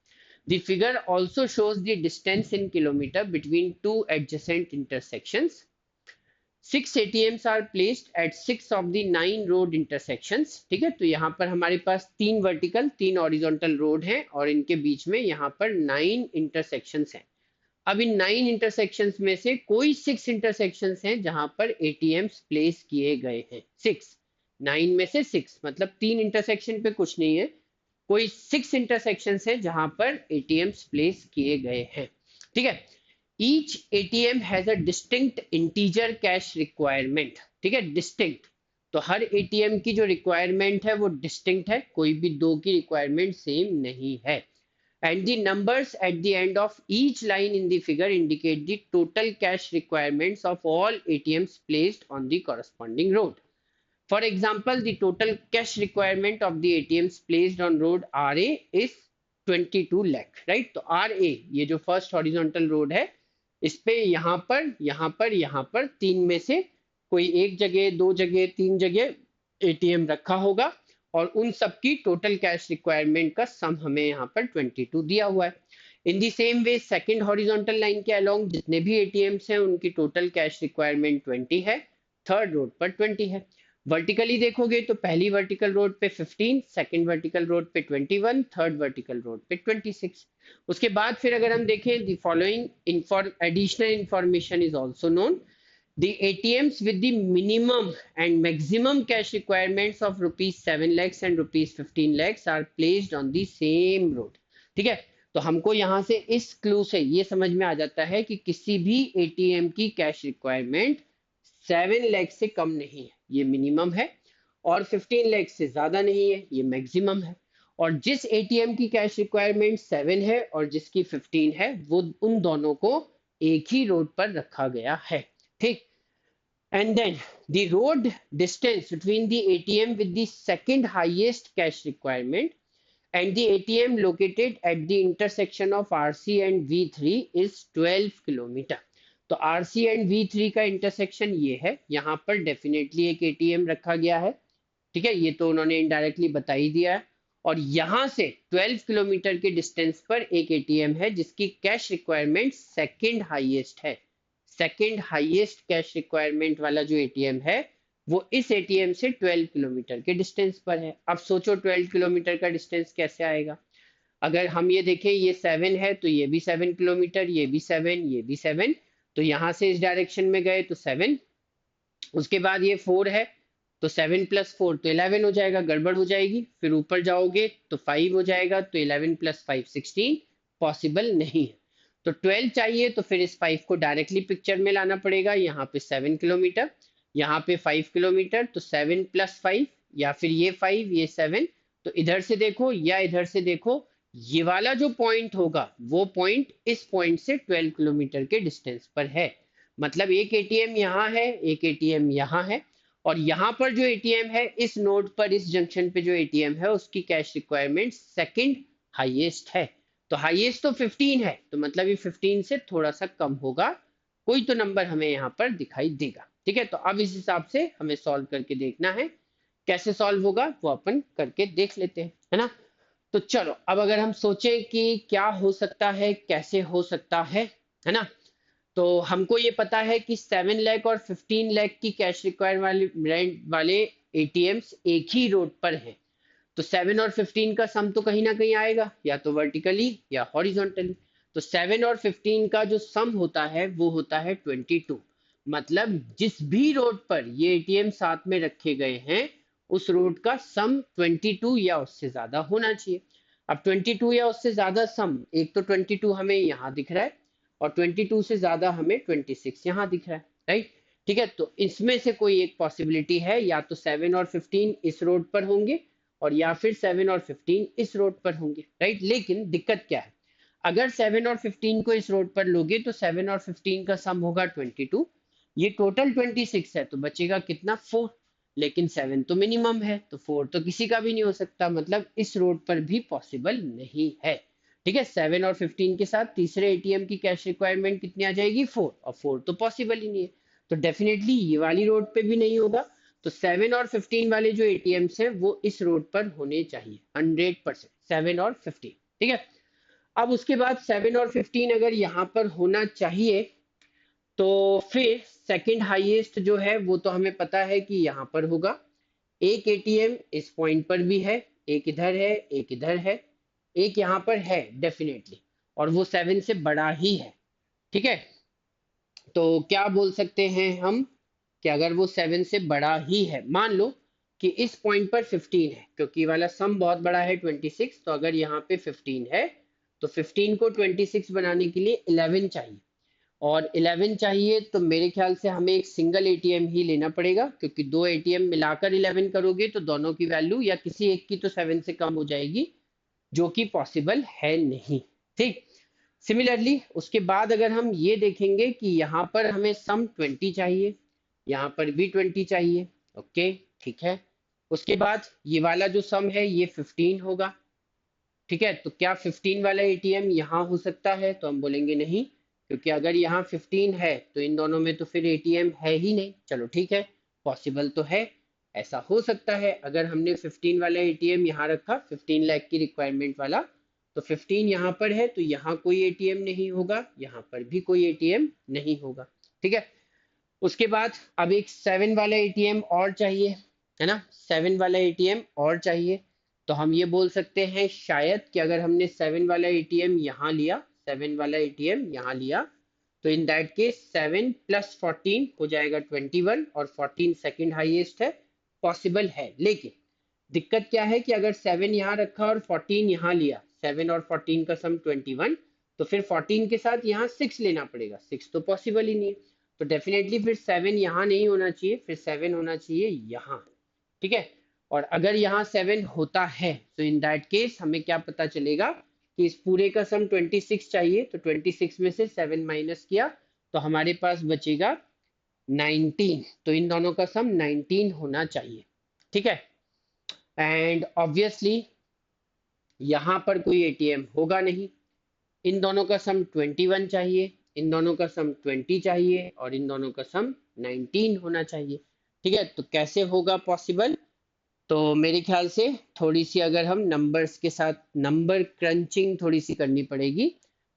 The figure also shows the distance in kilometer between two adjacent intersections. 6 ATMs are placed at 6 of the 9 road intersections. ठीक है, तो यहाँ पर हमारे पास 3 vertical 3 horizontal road हैं और इनके बीच में यहाँ पर 9 इंटरसेक्शंस हैं। अब इन 9 इंटरसेक्शंस में से कोई 6 इंटरसेक्शंस हैं जहां पर एटीएम्स प्लेस किए गए हैं। 6, 9 में से 6 मतलब 3 इंटरसेक्शन पे कुछ नहीं है, कोई 6 इंटरसेक्शंस हैं जहां पर एटीएम्स प्लेस किए गए हैं। ठीक है, each ATM has a distinct integer cash requirement. ठीक है, डिस्टिंक्ट, तो हर एटीएम की जो रिक्वायरमेंट है वो डिस्टिंक्ट है, कोई भी दो की रिक्वायरमेंट सेम नहीं है। And the numbers at the end of each line in the figure indicate the total cash requirements of all ATMs placed on the corresponding road. For example, the total cash requirement of the ATMs placed on road RA is 22 lakh, right. तो R A, ये जो first horizontal road है, इस पे यहाँ पर तीन में से कोई एक जगह, दो जगह, तीन जगह एटीएम रखा होगा, और उन सब की टोटल कैश रिक्वायरमेंट का सम हमें यहाँ पर 22 दिया हुआ है। In the same way second horizontal line के अलोंग जितने भी एटीएम्स हैं उनकी टोटल कैश रिक्वायरमेंट 20 है, थर्ड रोड पर 20 है। वर्टिकली देखोगे तो पहली वर्टिकल रोड पे 15, सेकंड वर्टिकल रोड पे 21, थर्ड वर्टिकल रोड पे 26। उसके बाद फिर अगर हम देखें, the following additional information is also known. The ATMs with the minimum and maximum cash requirements of rupees 7 lakhs and rupees 15 lakhs are placed on the same road। ठीक है, तो हमको यहाँ से इस क्लू से ये समझ में आ जाता है कि किसी भी एटीएम की कैश रिक्वायरमेंट 7 लाख से कम नहीं है, ये मिनिमम है, और 15 लाख से ज्यादा नहीं है, ये मैक्सिमम है। और जिस एटीएम की कैश रिक्वायरमेंट 7 है और जिसकी 15 है, वो उन दोनों को एक ही रोड पर रखा गया है, ठीक। And then the road distance between the ATM with the second highest cash requirement and the ATM located at the intersection of RC and V3 is 12 kilometre. तो RC and V3 का intersection ये है, यहाँ पर definitely एक ATM रखा गया है, ठीक है, ये तो उन्होंने इनडायरेक्टली बता ही दिया है। और यहाँ से 12 किलोमीटर के डिस्टेंस पर एक एटीएम है जिसकी कैश रिक्वायरमेंट सेकंड हाईएस्ट है। सेकंड हाईएस्ट कैश रिक्वायरमेंट वाला जो एटीएम है वो इस एटीएम से 12 किलोमीटर के डिस्टेंस पर है। अब सोचो 12 किलोमीटर का डिस्टेंस कैसे आएगा। अगर हम ये देखें, ये 7 है तो ये भी 7 किलोमीटर, ये भी 7, ये भी 7, तो यहाँ से इस डायरेक्शन में गए तो 7, उसके बाद ये 4 है तो 7 + 4 तो 11 हो जाएगा, गड़बड़ हो जाएगी। फिर ऊपर जाओगे तो 5 हो जाएगा, तो 11 + 5 16, पॉसिबल नहीं है। तो 12 चाहिए तो फिर इस 5 को डायरेक्टली पिक्चर में लाना पड़ेगा। यहाँ पे 7 किलोमीटर, यहाँ पे 5 किलोमीटर, तो 7 + 5, या फिर ये 5 ये 7, तो इधर से देखो या इधर से देखो, ये वाला जो पॉइंट होगा वो पॉइंट इस पॉइंट से 12 किलोमीटर के डिस्टेंस पर है। मतलब एक एटीएम यहाँ है, एक एटीएम यहाँ है, और यहाँ पर जो एटीएम है इस नोड पर, इस जंक्शन पे जो एटीएम है उसकी कैश रिक्वायरमेंट सेकंड हाईएस्ट है। तो हाईएस्ट तो 15 है, तो मतलब ये 15 से थोड़ा सा कम होगा, कोई तो नंबर हमें यहाँ पर दिखाई देगा, ठीक है। तो अब इस हिसाब से हमें सॉल्व करके देखना है, कैसे सॉल्व होगा वो अपन करके देख लेते हैं, है ना। तो चलो अब अगर हम सोचें कि क्या हो सकता है, कैसे हो सकता है ना। तो हमको ये पता है कि 7 लाख और 15 लाख की कैश रिक्वायरमेंट वाले एटीएम्स एक ही रोड पर हैं। तो 7 और 15 का सम तो कहीं ना कहीं आएगा, या तो वर्टिकली या हॉरिजॉन्टली। तो 7 और 15 का जो सम होता है वो होता है 22। मतलब जिस भी रोड पर ये एटीएम साथ में रखे गए हैं उस रोड का सम 22 या उससे ज्यादा होना चाहिए। अब 22 या उससे ज्यादा सम, एक तो 22 हमें यहाँ दिख रहा है और 22 से ज्यादा हमें 26 यहाँ दिख रहा है, राइट। ठीक है, तो इसमें से कोई एक पॉसिबिलिटी है, या तो 7 और 15 इस रोड पर होंगे और या फिर 7 और 15 इस रोड पर होंगे, राइट। लेकिन दिक्कत क्या है, अगर 7 और 15 को इस रोड पर लोगे तो 7 और 15 का सम होगा 22, ये टोटल 26 है, तो बचेगा कितना, 4। लेकिन 7 तो मिनिमम है, तो 4 तो किसी का भी नहीं हो सकता, मतलब इस रोड पर भी पॉसिबल नहीं है। ठीक है, 7 और 15 के साथ तीसरे एटीएम की कैश रिक्वायरमेंट कितनी आ जाएगी, 4, और 4 तो पॉसिबल ही नहीं है, तो डेफिनेटली ये वाली रोड पे भी नहीं होगा। तो 7 और 15 वाले जो एटीएम्स हैं वो इस रोड पर होने चाहिए 100%, 7 और 15। ठीक है, अब उसके बाद 7 और 15 अगर यहाँ पर होना चाहिए तो फिर सेकंड हाईएस्ट जो है वो तो हमें पता है कि यहाँ पर होगा। एक एटीएम इस पॉइंट पर भी है, एक इधर है, एक इधर है, एक यहाँ पर है डेफिनेटली, और वो 7 से बड़ा ही है। ठीक है, तो क्या बोल सकते हैं हम कि अगर वो 7 से बड़ा ही है, मान लो कि इस पॉइंट पर 15 है, क्योंकि ये वाला सम बहुत बड़ा है 26, तो अगर यहाँ पे 15 है तो 15 को 26 बनाने के लिए 11 चाहिए, और 11 चाहिए तो मेरे ख्याल से हमें एक सिंगल एटीएम ही लेना पड़ेगा, क्योंकि दो एटीएम मिलाकर 11 करोगे तो दोनों की वैल्यू या किसी एक की तो 7 से कम हो जाएगी, जो कि पॉसिबल है नहीं। ठीक, सिमिलरली उसके बाद अगर हम ये देखेंगे कि यहाँ पर हमें सम 20 चाहिए, यहाँ पर भी 20 चाहिए, ओके ठीक है। उसके बाद ये वाला जो सम है ये 15 होगा, ठीक है, तो क्या 15 वाला एटीएम यहाँ हो सकता है? तो हम बोलेंगे नहीं, क्योंकि अगर यहाँ 15 है तो इन दोनों में तो फिर एटीएम है ही नहीं। चलो ठीक है, पॉसिबल तो है, ऐसा हो सकता है। अगर हमने 15 वाला एटीएम यहाँ रखा, 15 लाख की रिक्वायरमेंट वाला, तो 15 यहाँ पर है तो यहाँ कोई एटीएम नहीं होगा, यहाँ पर भी कोई एटीएम नहीं होगा। ठीक है, उसके बाद अब एक 7 वाला एटीएम और चाहिए, है ना, 7 वाला एटीएम और चाहिए। तो हम ये बोल सकते हैं शायद कि अगर हमने 7 वाला एटीएम यहाँ लिया, 7 वाला एटीएम यहाँ लिया, तो इन दैट केस 7 प्लस 14 हो जाएगा 21, और 14 सेकंड हाईएस्ट है, पॉसिबल है। लेकिन दिक्कत क्या है कि अगर 7 यहाँ रखा और 14 यहाँ लिया, 7 और 14 का सम 21, तो फिर 14 के साथ यहाँ 6 लेना पड़ेगा, 6 तो पॉसिबल ही नहीं है। तो डेफिनेटली फिर 7 यहाँ नहीं होना चाहिए, फिर 7 होना चाहिए यहाँ। ठीक है, और अगर यहाँ 7 होता है तो इन दैट केस हमें क्या पता चलेगा कि इस पूरे का सम 26 चाहिए, तो 26 में से 7 माइनस किया तो हमारे पास बचेगा 19, तो इन दोनों का सम 19 होना चाहिए। ठीक है, एंड ऑब्वियसली यहाँ पर कोई एटीएम होगा नहीं, इन दोनों का सम 21 चाहिए, इन दोनों का सम 20 चाहिए, और इन दोनों का सम 19 होना चाहिए। ठीक है, तो कैसे होगा पॉसिबल? तो मेरे ख्याल से थोड़ी सी अगर हम नंबर्स के साथ नंबर क्रंचिंग थोड़ी सी करनी पड़ेगी।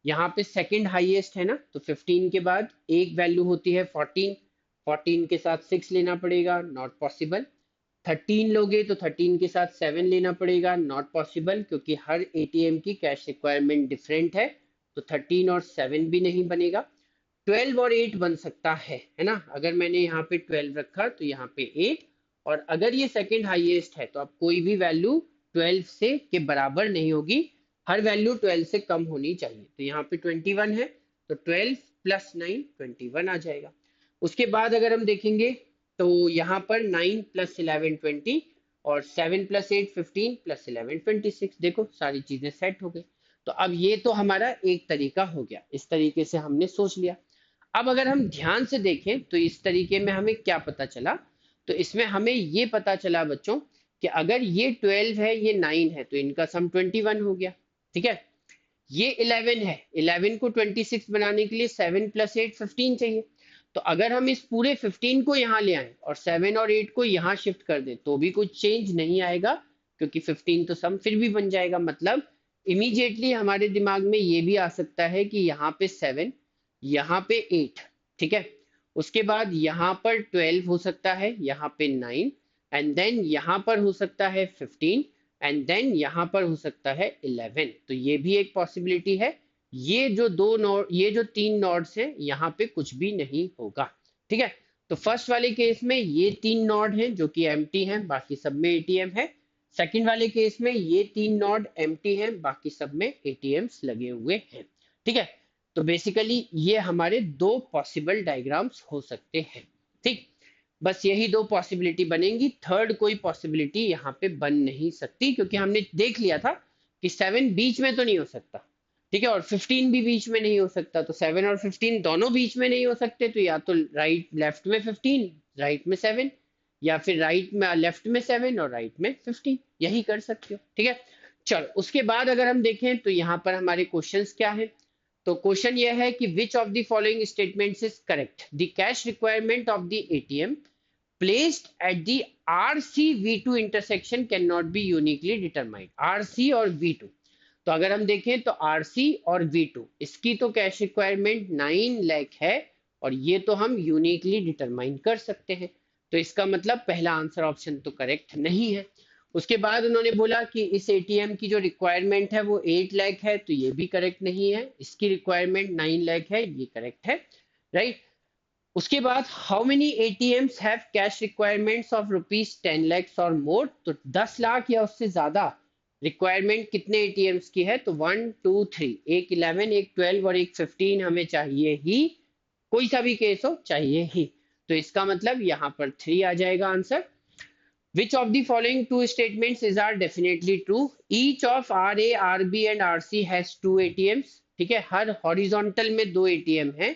यहाँ पे सेकंड हाईएस्ट है ना, तो 15 के बाद एक वैल्यू होती है 14, 14 के साथ 6 लेना पड़ेगा, नॉट पॉसिबल। 13 लोगे तो 13 के साथ 7 लेना पड़ेगा, नॉट पॉसिबल, क्योंकि हर एटीएम की कैश रिक्वायरमेंट डिफरेंट है, तो 13 और 7 भी नहीं बनेगा। 12 और 8 बन सकता है ना, अगर मैंने यहाँ पे 12 रखा तो यहाँ पे 8, और अगर ये सेकंड हाईएस्ट है तो अब कोई भी वैल्यू 12 से के बराबर नहीं होगी, हर वैल्यू 12 से कम होनी चाहिए। तो यहाँ पे 21 है, तो 12 प्लस 9 21 आ जाएगा। उसके बाद अगर हम देखेंगे तो यहाँ पर 9 प्लस 11 20, और 7 प्लस 8 15 प्लस 11 26। देखो सारी चीजें सेट हो गई। तो अब ये तो हमारा एक तरीका हो गया, इस तरीके से हमने सोच लिया। अब अगर हम ध्यान से देखें तो इस तरीके में हमें क्या पता चला? तो इसमें हमें ये पता चला बच्चों कि अगर ये 12 है, ये 9 है, तो इनका सम 21 हो गया। ठीक है, ये 11 है, 11 को 26 बनाने के लिए 7 प्लस 8 15 चाहिए। तो अगर हम इस पूरे 15 को यहाँ ले आए और 7 और 8 को यहाँ शिफ्ट कर दें तो भी कुछ चेंज नहीं आएगा, क्योंकि 15 तो सम फिर भी बन जाएगा। मतलब इमीडिएटली हमारे दिमाग में ये भी आ सकता है कि यहाँ पे 7, यहाँ पे 8, ठीक है, उसके बाद यहाँ पर 12 हो सकता है, यहाँ पे 9, एंड देन यहाँ पर हो सकता है 15, एंड देन यहाँ पर हो सकता है 11। तो ये भी एक पॉसिबिलिटी है। ये जो दो नोड, ये जो तीन नोड्स हैं, यहाँ पे कुछ भी नहीं होगा। ठीक है, तो फर्स्ट वाले केस में ये तीन नोड हैं जो कि एम्प्टी हैं, बाकी सब में एटीएम है। सेकंड वाले केस में ये तीन नोड एम्प्टी हैं, बाकी सब में एटीएम्स लगे हुए हैं। ठीक है, तो बेसिकली ये हमारे दो पॉसिबल डायग्राम्स हो सकते हैं। ठीक, बस यही दो पॉसिबिलिटी बनेंगी, थर्ड कोई पॉसिबिलिटी यहाँ पे बन नहीं सकती, क्योंकि हमने देख लिया था कि 7 बीच में तो नहीं हो सकता। ठीक है, और 15 भी बीच में नहीं हो सकता, तो 7 और 15 दोनों बीच में नहीं हो सकते, तो या तो राइट लेफ्ट में 15, राइट में 7, या फिर राइट में लेफ्ट में 7 और राइट में 15, यही कर सकते हो। ठीक है, चलो उसके बाद अगर हम देखें तो यहाँ पर हमारे क्वेश्चंस क्या है? तो क्वेश्चन ये है कि which of the following statements is correct? The cash requirement of the ATM placed at the RC V2 intersection cannot be uniquely determined। RC और V2, तो अगर हम देखें तो RC और V2 इसकी तो कैश रिक्वायरमेंट 9 लाख है, और ये तो हम यूनिकली डिटरमाइन कर सकते हैं। तो इसका मतलब पहला आंसर ऑप्शन तो करेक्ट नहीं है। उसके बाद उन्होंने बोला कि इस एटीएम की जो रिक्वायरमेंट है वो 8 लाख है, तो ये भी करेक्ट नहीं है। इसकी रिक्वायरमेंट 9 लाख है, ये करेक्ट है, राइट। उसके बाद how many ATMs have cash requirements of rupees 10 lakhs और मोर? तो 10 लाख या उससे ज्यादा रिक्वायरमेंट कितने एटीएम्स की है? तो 1 2 3, एक 11, एक 12 और एक 15 हमें चाहिए ही, कोई सा भी केस हो चाहिए ही। तो इसका मतलब यहाँ पर 3 आ जाएगा answer. Which of the following two statements is are definitely true? Each of RA, RB and RC has two ATMs। ठीक है, हर हॉरिजॉन्टल में दो एटीएम हैं।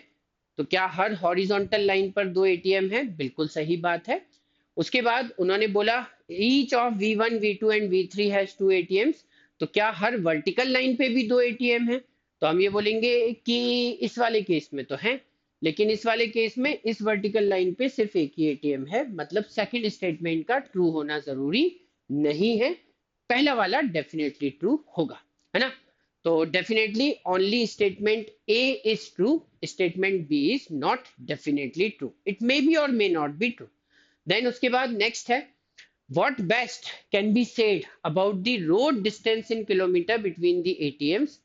तो क्या हर हॉरिजॉन्टल लाइन पर दो एटीएम है? बिल्कुल सही बात है। उसके बाद उन्होंने बोला each of V1, V2 and V3 has two atoms. तो क्या हर वर्टिकल लाइन पे भी दो एटीएम है? तो हम ये बोलेंगे कि इस वाले केस में तो है, लेकिन इस वाले केस में इस वर्टिकल लाइन पे सिर्फ एक ही एटीएम है, मतलब सेकंड स्टेटमेंट का ट्रू होना जरूरी नहीं है, पहला वाला डेफिनेटली ट्रू होगा, है ना? तो definitely only statement A is true, statement B is not definitely true, it may be और may not be true. Then उसके बाद नेक्स्ट है, what best can be said about the road distance in kilometer between the ATMs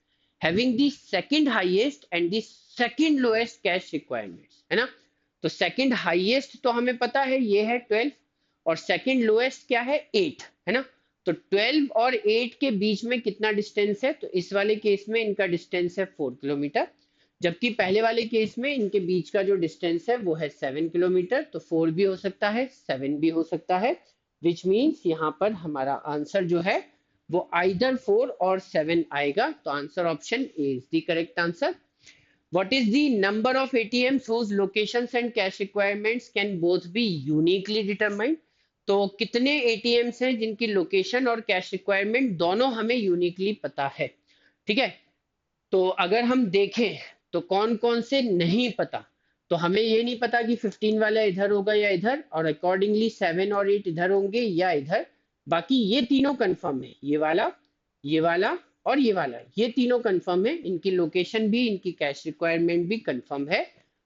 having the second highest and the second lowest cash requirements, है ना? तो second highest तो हमें पता है ये है 12, और second lowest क्या है 8, है ना? तो 12 और 8 के बीच में कितना डिस्टेंस है? तो इस वाले केस में इनका डिस्टेंस है 4 किलोमीटर, जबकि पहले वाले केस में इनके बीच का जो डिस्टेंस है वो है 7 किलोमीटर। तो 4 भी हो सकता है, 7 भी हो सकता है, विच मीन्स यहाँ पर हमारा आंसर जो है वो आइदर 4 और 7 आएगा। तो answer option A is the correct answer. What is the number of ATMs whose locations and cash requirements can both be uniquely determined? तो कितने ATMs हैं जिनकी लोकेशन और कैश रिक्वायरमेंट दोनों हमें यूनिकली पता है? ठीक है, तो अगर हम देखें तो कौन कौन से नहीं पता, तो हमें ये नहीं पता कि 15 वाला इधर होगा या इधर, और अकॉर्डिंगली 7 और 8 इधर होंगे या इधर। बाकी ये तीनों कंफर्म है, ये वाला, ये वाला और ये वाला, ये तीनों कंफर्म है, इनकी लोकेशन भी, इनकी कैश रिक्वायरमेंट भी कंफर्म है।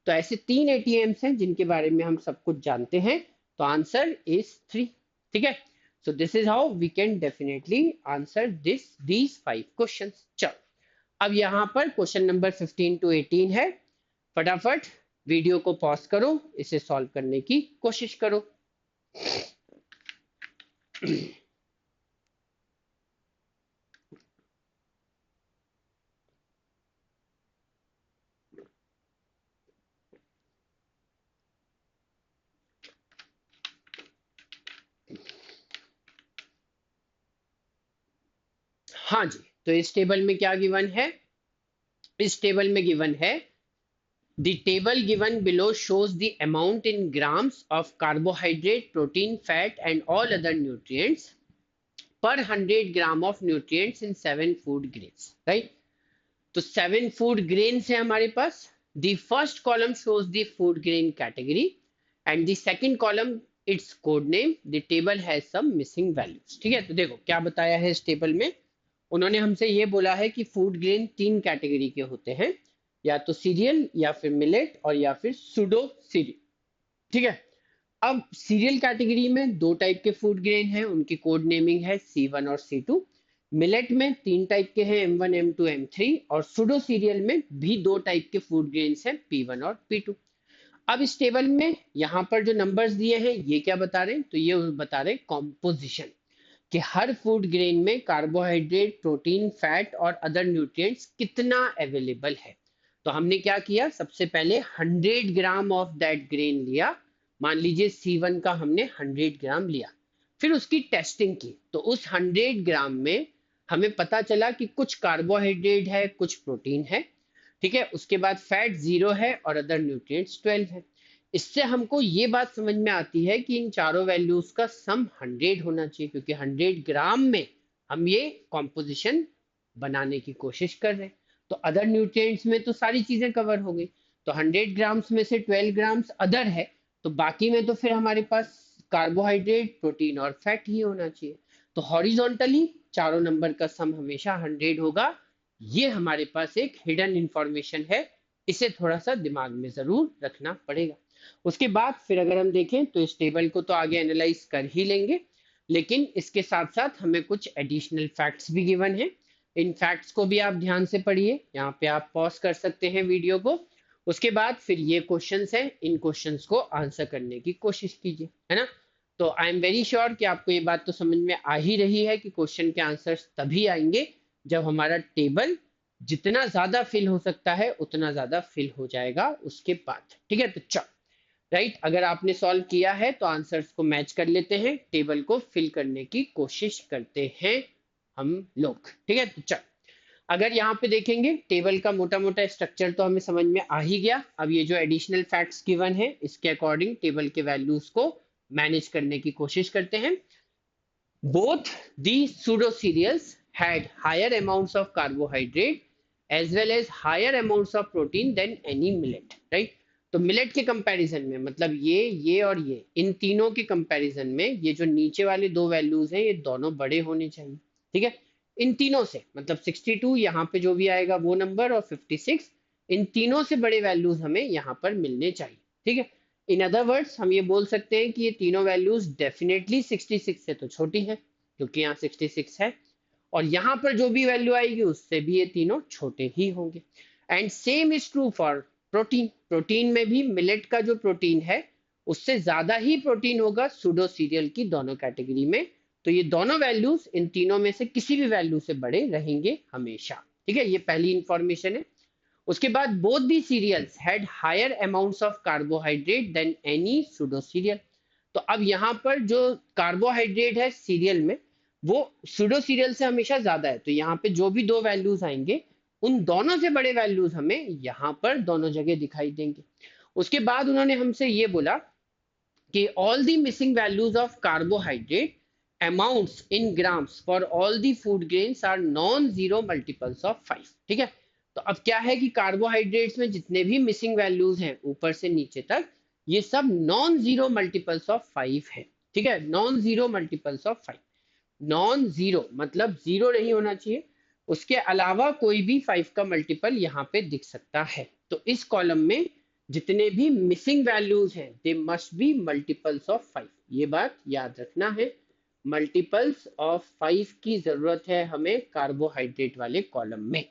तो ऐसे 3 एटीएम्स हैं जिनके बारे में हम सब कुछ जानते हैं। तो आंसर इज 3। ठीक है, so this is how we can definitely answer these 5 questions. चलो, अब यहाँ पर क्वेश्चन नंबर 15 टू 18 है, फटाफट वीडियो को पॉज करो, इसे सॉल्व करने की कोशिश करो। हाँ जी, तो इस टेबल में क्या गिवन है? इस टेबल में गिवन है, the table given below shows the amount in grams of carbohydrate, protein, fat and all other nutrients per 100 gram of nutrients in 7 food grains, right? तो 7 food grains है हमारे पास। the first column shows the food grain category and the second column its code name, the table has some missing values। ठीक है, तो देखो क्या बताया है इस टेबल में, उन्होंने हमसे ये बोला है कि फूड ग्रेन 3 कैटेगरी के होते हैं, या तो सीरियल या फिर मिलेट और या फिर सुडो सीरियल। ठीक है, अब सीरियल कैटेगरी में 2 टाइप के फूड ग्रेन हैं, उनकी कोड नेमिंग है C1 और C2। मिलेट में 3 टाइप के हैं, M1, M2, M3, और सुडो सीरियल में भी 2 टाइप के फूड ग्रेन्स हैं, P1 और P2। अब इस टेबल में यहाँ पर जो नंबर्स दिए हैं ये क्या बता रहे हैं? तो ये बता रहे हैं कॉम्पोजिशन, कि हर फूड ग्रेन में कार्बोहाइड्रेट, प्रोटीन, फैट और अदर न्यूट्रिएंट्स कितना अवेलेबल है। तो हमने क्या किया, सबसे पहले 100 ग्राम ऑफ दैट ग्रेन लिया, मान लीजिए C1 का हमने 100 ग्राम लिया, फिर उसकी टेस्टिंग की, तो उस 100 ग्राम में हमें पता चला कि कुछ कार्बोहाइड्रेट है, कुछ प्रोटीन है। ठीक है, उसके बाद फैट 0 है और अदर न्यूट्रिएंट्स 12 है। इससे हमको ये बात समझ में आती है कि इन चारों वैल्यूज का सम 100 होना चाहिए, क्योंकि 100 ग्राम में हम ये कॉम्पोजिशन बनाने की कोशिश कर रहे हैं। तो अदर न्यूट्रिएंट्स में तो सारी चीजें कवर हो गई, तो 100 ग्राम्स में से 12 ग्राम्स अदर है, तो बाकी में तो फिर हमारे पास कार्बोहाइड्रेट, प्रोटीन और फैट ही होना चाहिए। तो हॉरिजॉन्टली चारों नंबर का सम हमेशा 100 होगा। ये हमारे पास एक हिडन इंफॉर्मेशन है, इसे थोड़ा सा दिमाग में जरूर रखना पड़ेगा। उसके बाद फिर अगर हम देखें तो इस टेबल को तो आगे एनालाइज कर ही लेंगे, लेकिन इसके साथ साथ हमें कुछ एडिशनल फैक्ट्स भी गिवन है। इन फैक्ट्स को भी आप ध्यान से पढ़िए, यहाँ पे आप पॉज कर सकते हैं वीडियो को। उसके बाद फिर ये क्वेश्चंस हैं, इन क्वेश्चंस को आंसर करने की कोशिश कीजिए, है ना? तो आई एम वेरी श्योर कि आपको ये बात तो समझ में आ ही रही है कि क्वेश्चन के आंसर्स तभी आएंगे जब हमारा टेबल जितना ज्यादा फिल हो सकता है उतना ज्यादा फिल हो जाएगा उसके बाद। ठीक है, तो चल राइट, अगर आपने सॉल्व किया है तो आंसर्स को मैच कर लेते हैं, टेबल को फिल करने की कोशिश करते हैं हम लोग। ठीक है, तो चल अगर यहाँ पे देखेंगे टेबल का मोटा मोटा स्ट्रक्चर तो हमें समझ में आ ही गया। अब ये जो एडिशनल फैक्ट्स गिवन है इसके अकॉर्डिंग टेबल के वैल्यूज को मैनेज करने की कोशिश करते हैं। Both the pseudo cereals had higher amounts of carbohydrate as well as higher amounts of protein than any millet, right? तो मिलेट के कंपैरिजन में मतलब ये और ये इन तीनों के कंपैरिजन में ये जो नीचे वाले दो वैल्यूज हैं ये दोनों बड़े होने चाहिए, ठीक है। इन तीनों से मतलब 62 यहाँ पे जो भी आएगा वो नंबर और 56 इन तीनों से बड़े वैल्यूज हमें यहाँ पर मिलने चाहिए, ठीक है। इन अदर वर्ड्स हम ये बोल सकते हैं कि ये तीनों वैल्यूज डेफिनेटली 66 से तो छोटी है क्योंकि यहाँ 66 है, और यहाँ पर जो भी वैल्यू आएगी उससे भी ये तीनों छोटे ही होंगे। And same is true for protein. Protein में भी मिलेट का जो प्रोटीन है उससे ज्यादा ही प्रोटीन होगा सूडो सीरियल की दोनों कैटेगरी में। तो ये दोनों वैल्यूज इन तीनों में से किसी भी वैल्यू से बड़े रहेंगे हमेशा, ठीक है। ये पहली इंफॉर्मेशन है। उसके बाद both the cereals had higher amounts of carbohydrate than any pseudo cereal. तो अब यहाँ पर जो कार्बोहाइड्रेट है सीरियल में वो सूडो सीरियल से हमेशा ज्यादा है, तो यहाँ पे जो भी दो वैल्यूज आएंगे उन दोनों से बड़े वैल्यूज हमें यहाँ पर दोनों जगह दिखाई देंगे। उसके बाद उन्होंने हमसे ये बोला कि all the missing values of carbohydrate amounts in grams for all the food grains are non zero multiples of 5, ठीक है। तो अब क्या है कि कार्बोहाइड्रेट्स में जितने भी मिसिंग वैल्यूज हैं ऊपर से नीचे तक ये सब नॉन जीरो मल्टीपल्स ऑफ 5 है, ठीक है। Non zero multiples of 5, non zero मतलब जीरो नहीं होना चाहिए, उसके अलावा कोई भी 5 का मल्टीपल यहाँ पे दिख सकता है। तो इस कॉलम में जितने भी मिसिंग वैल्यूज हैं they must be multiples of 5, ये बात याद रखना है। मल्टीपल्स ऑफ 5 की जरूरत है हमें कार्बोहाइड्रेट वाले कॉलम में।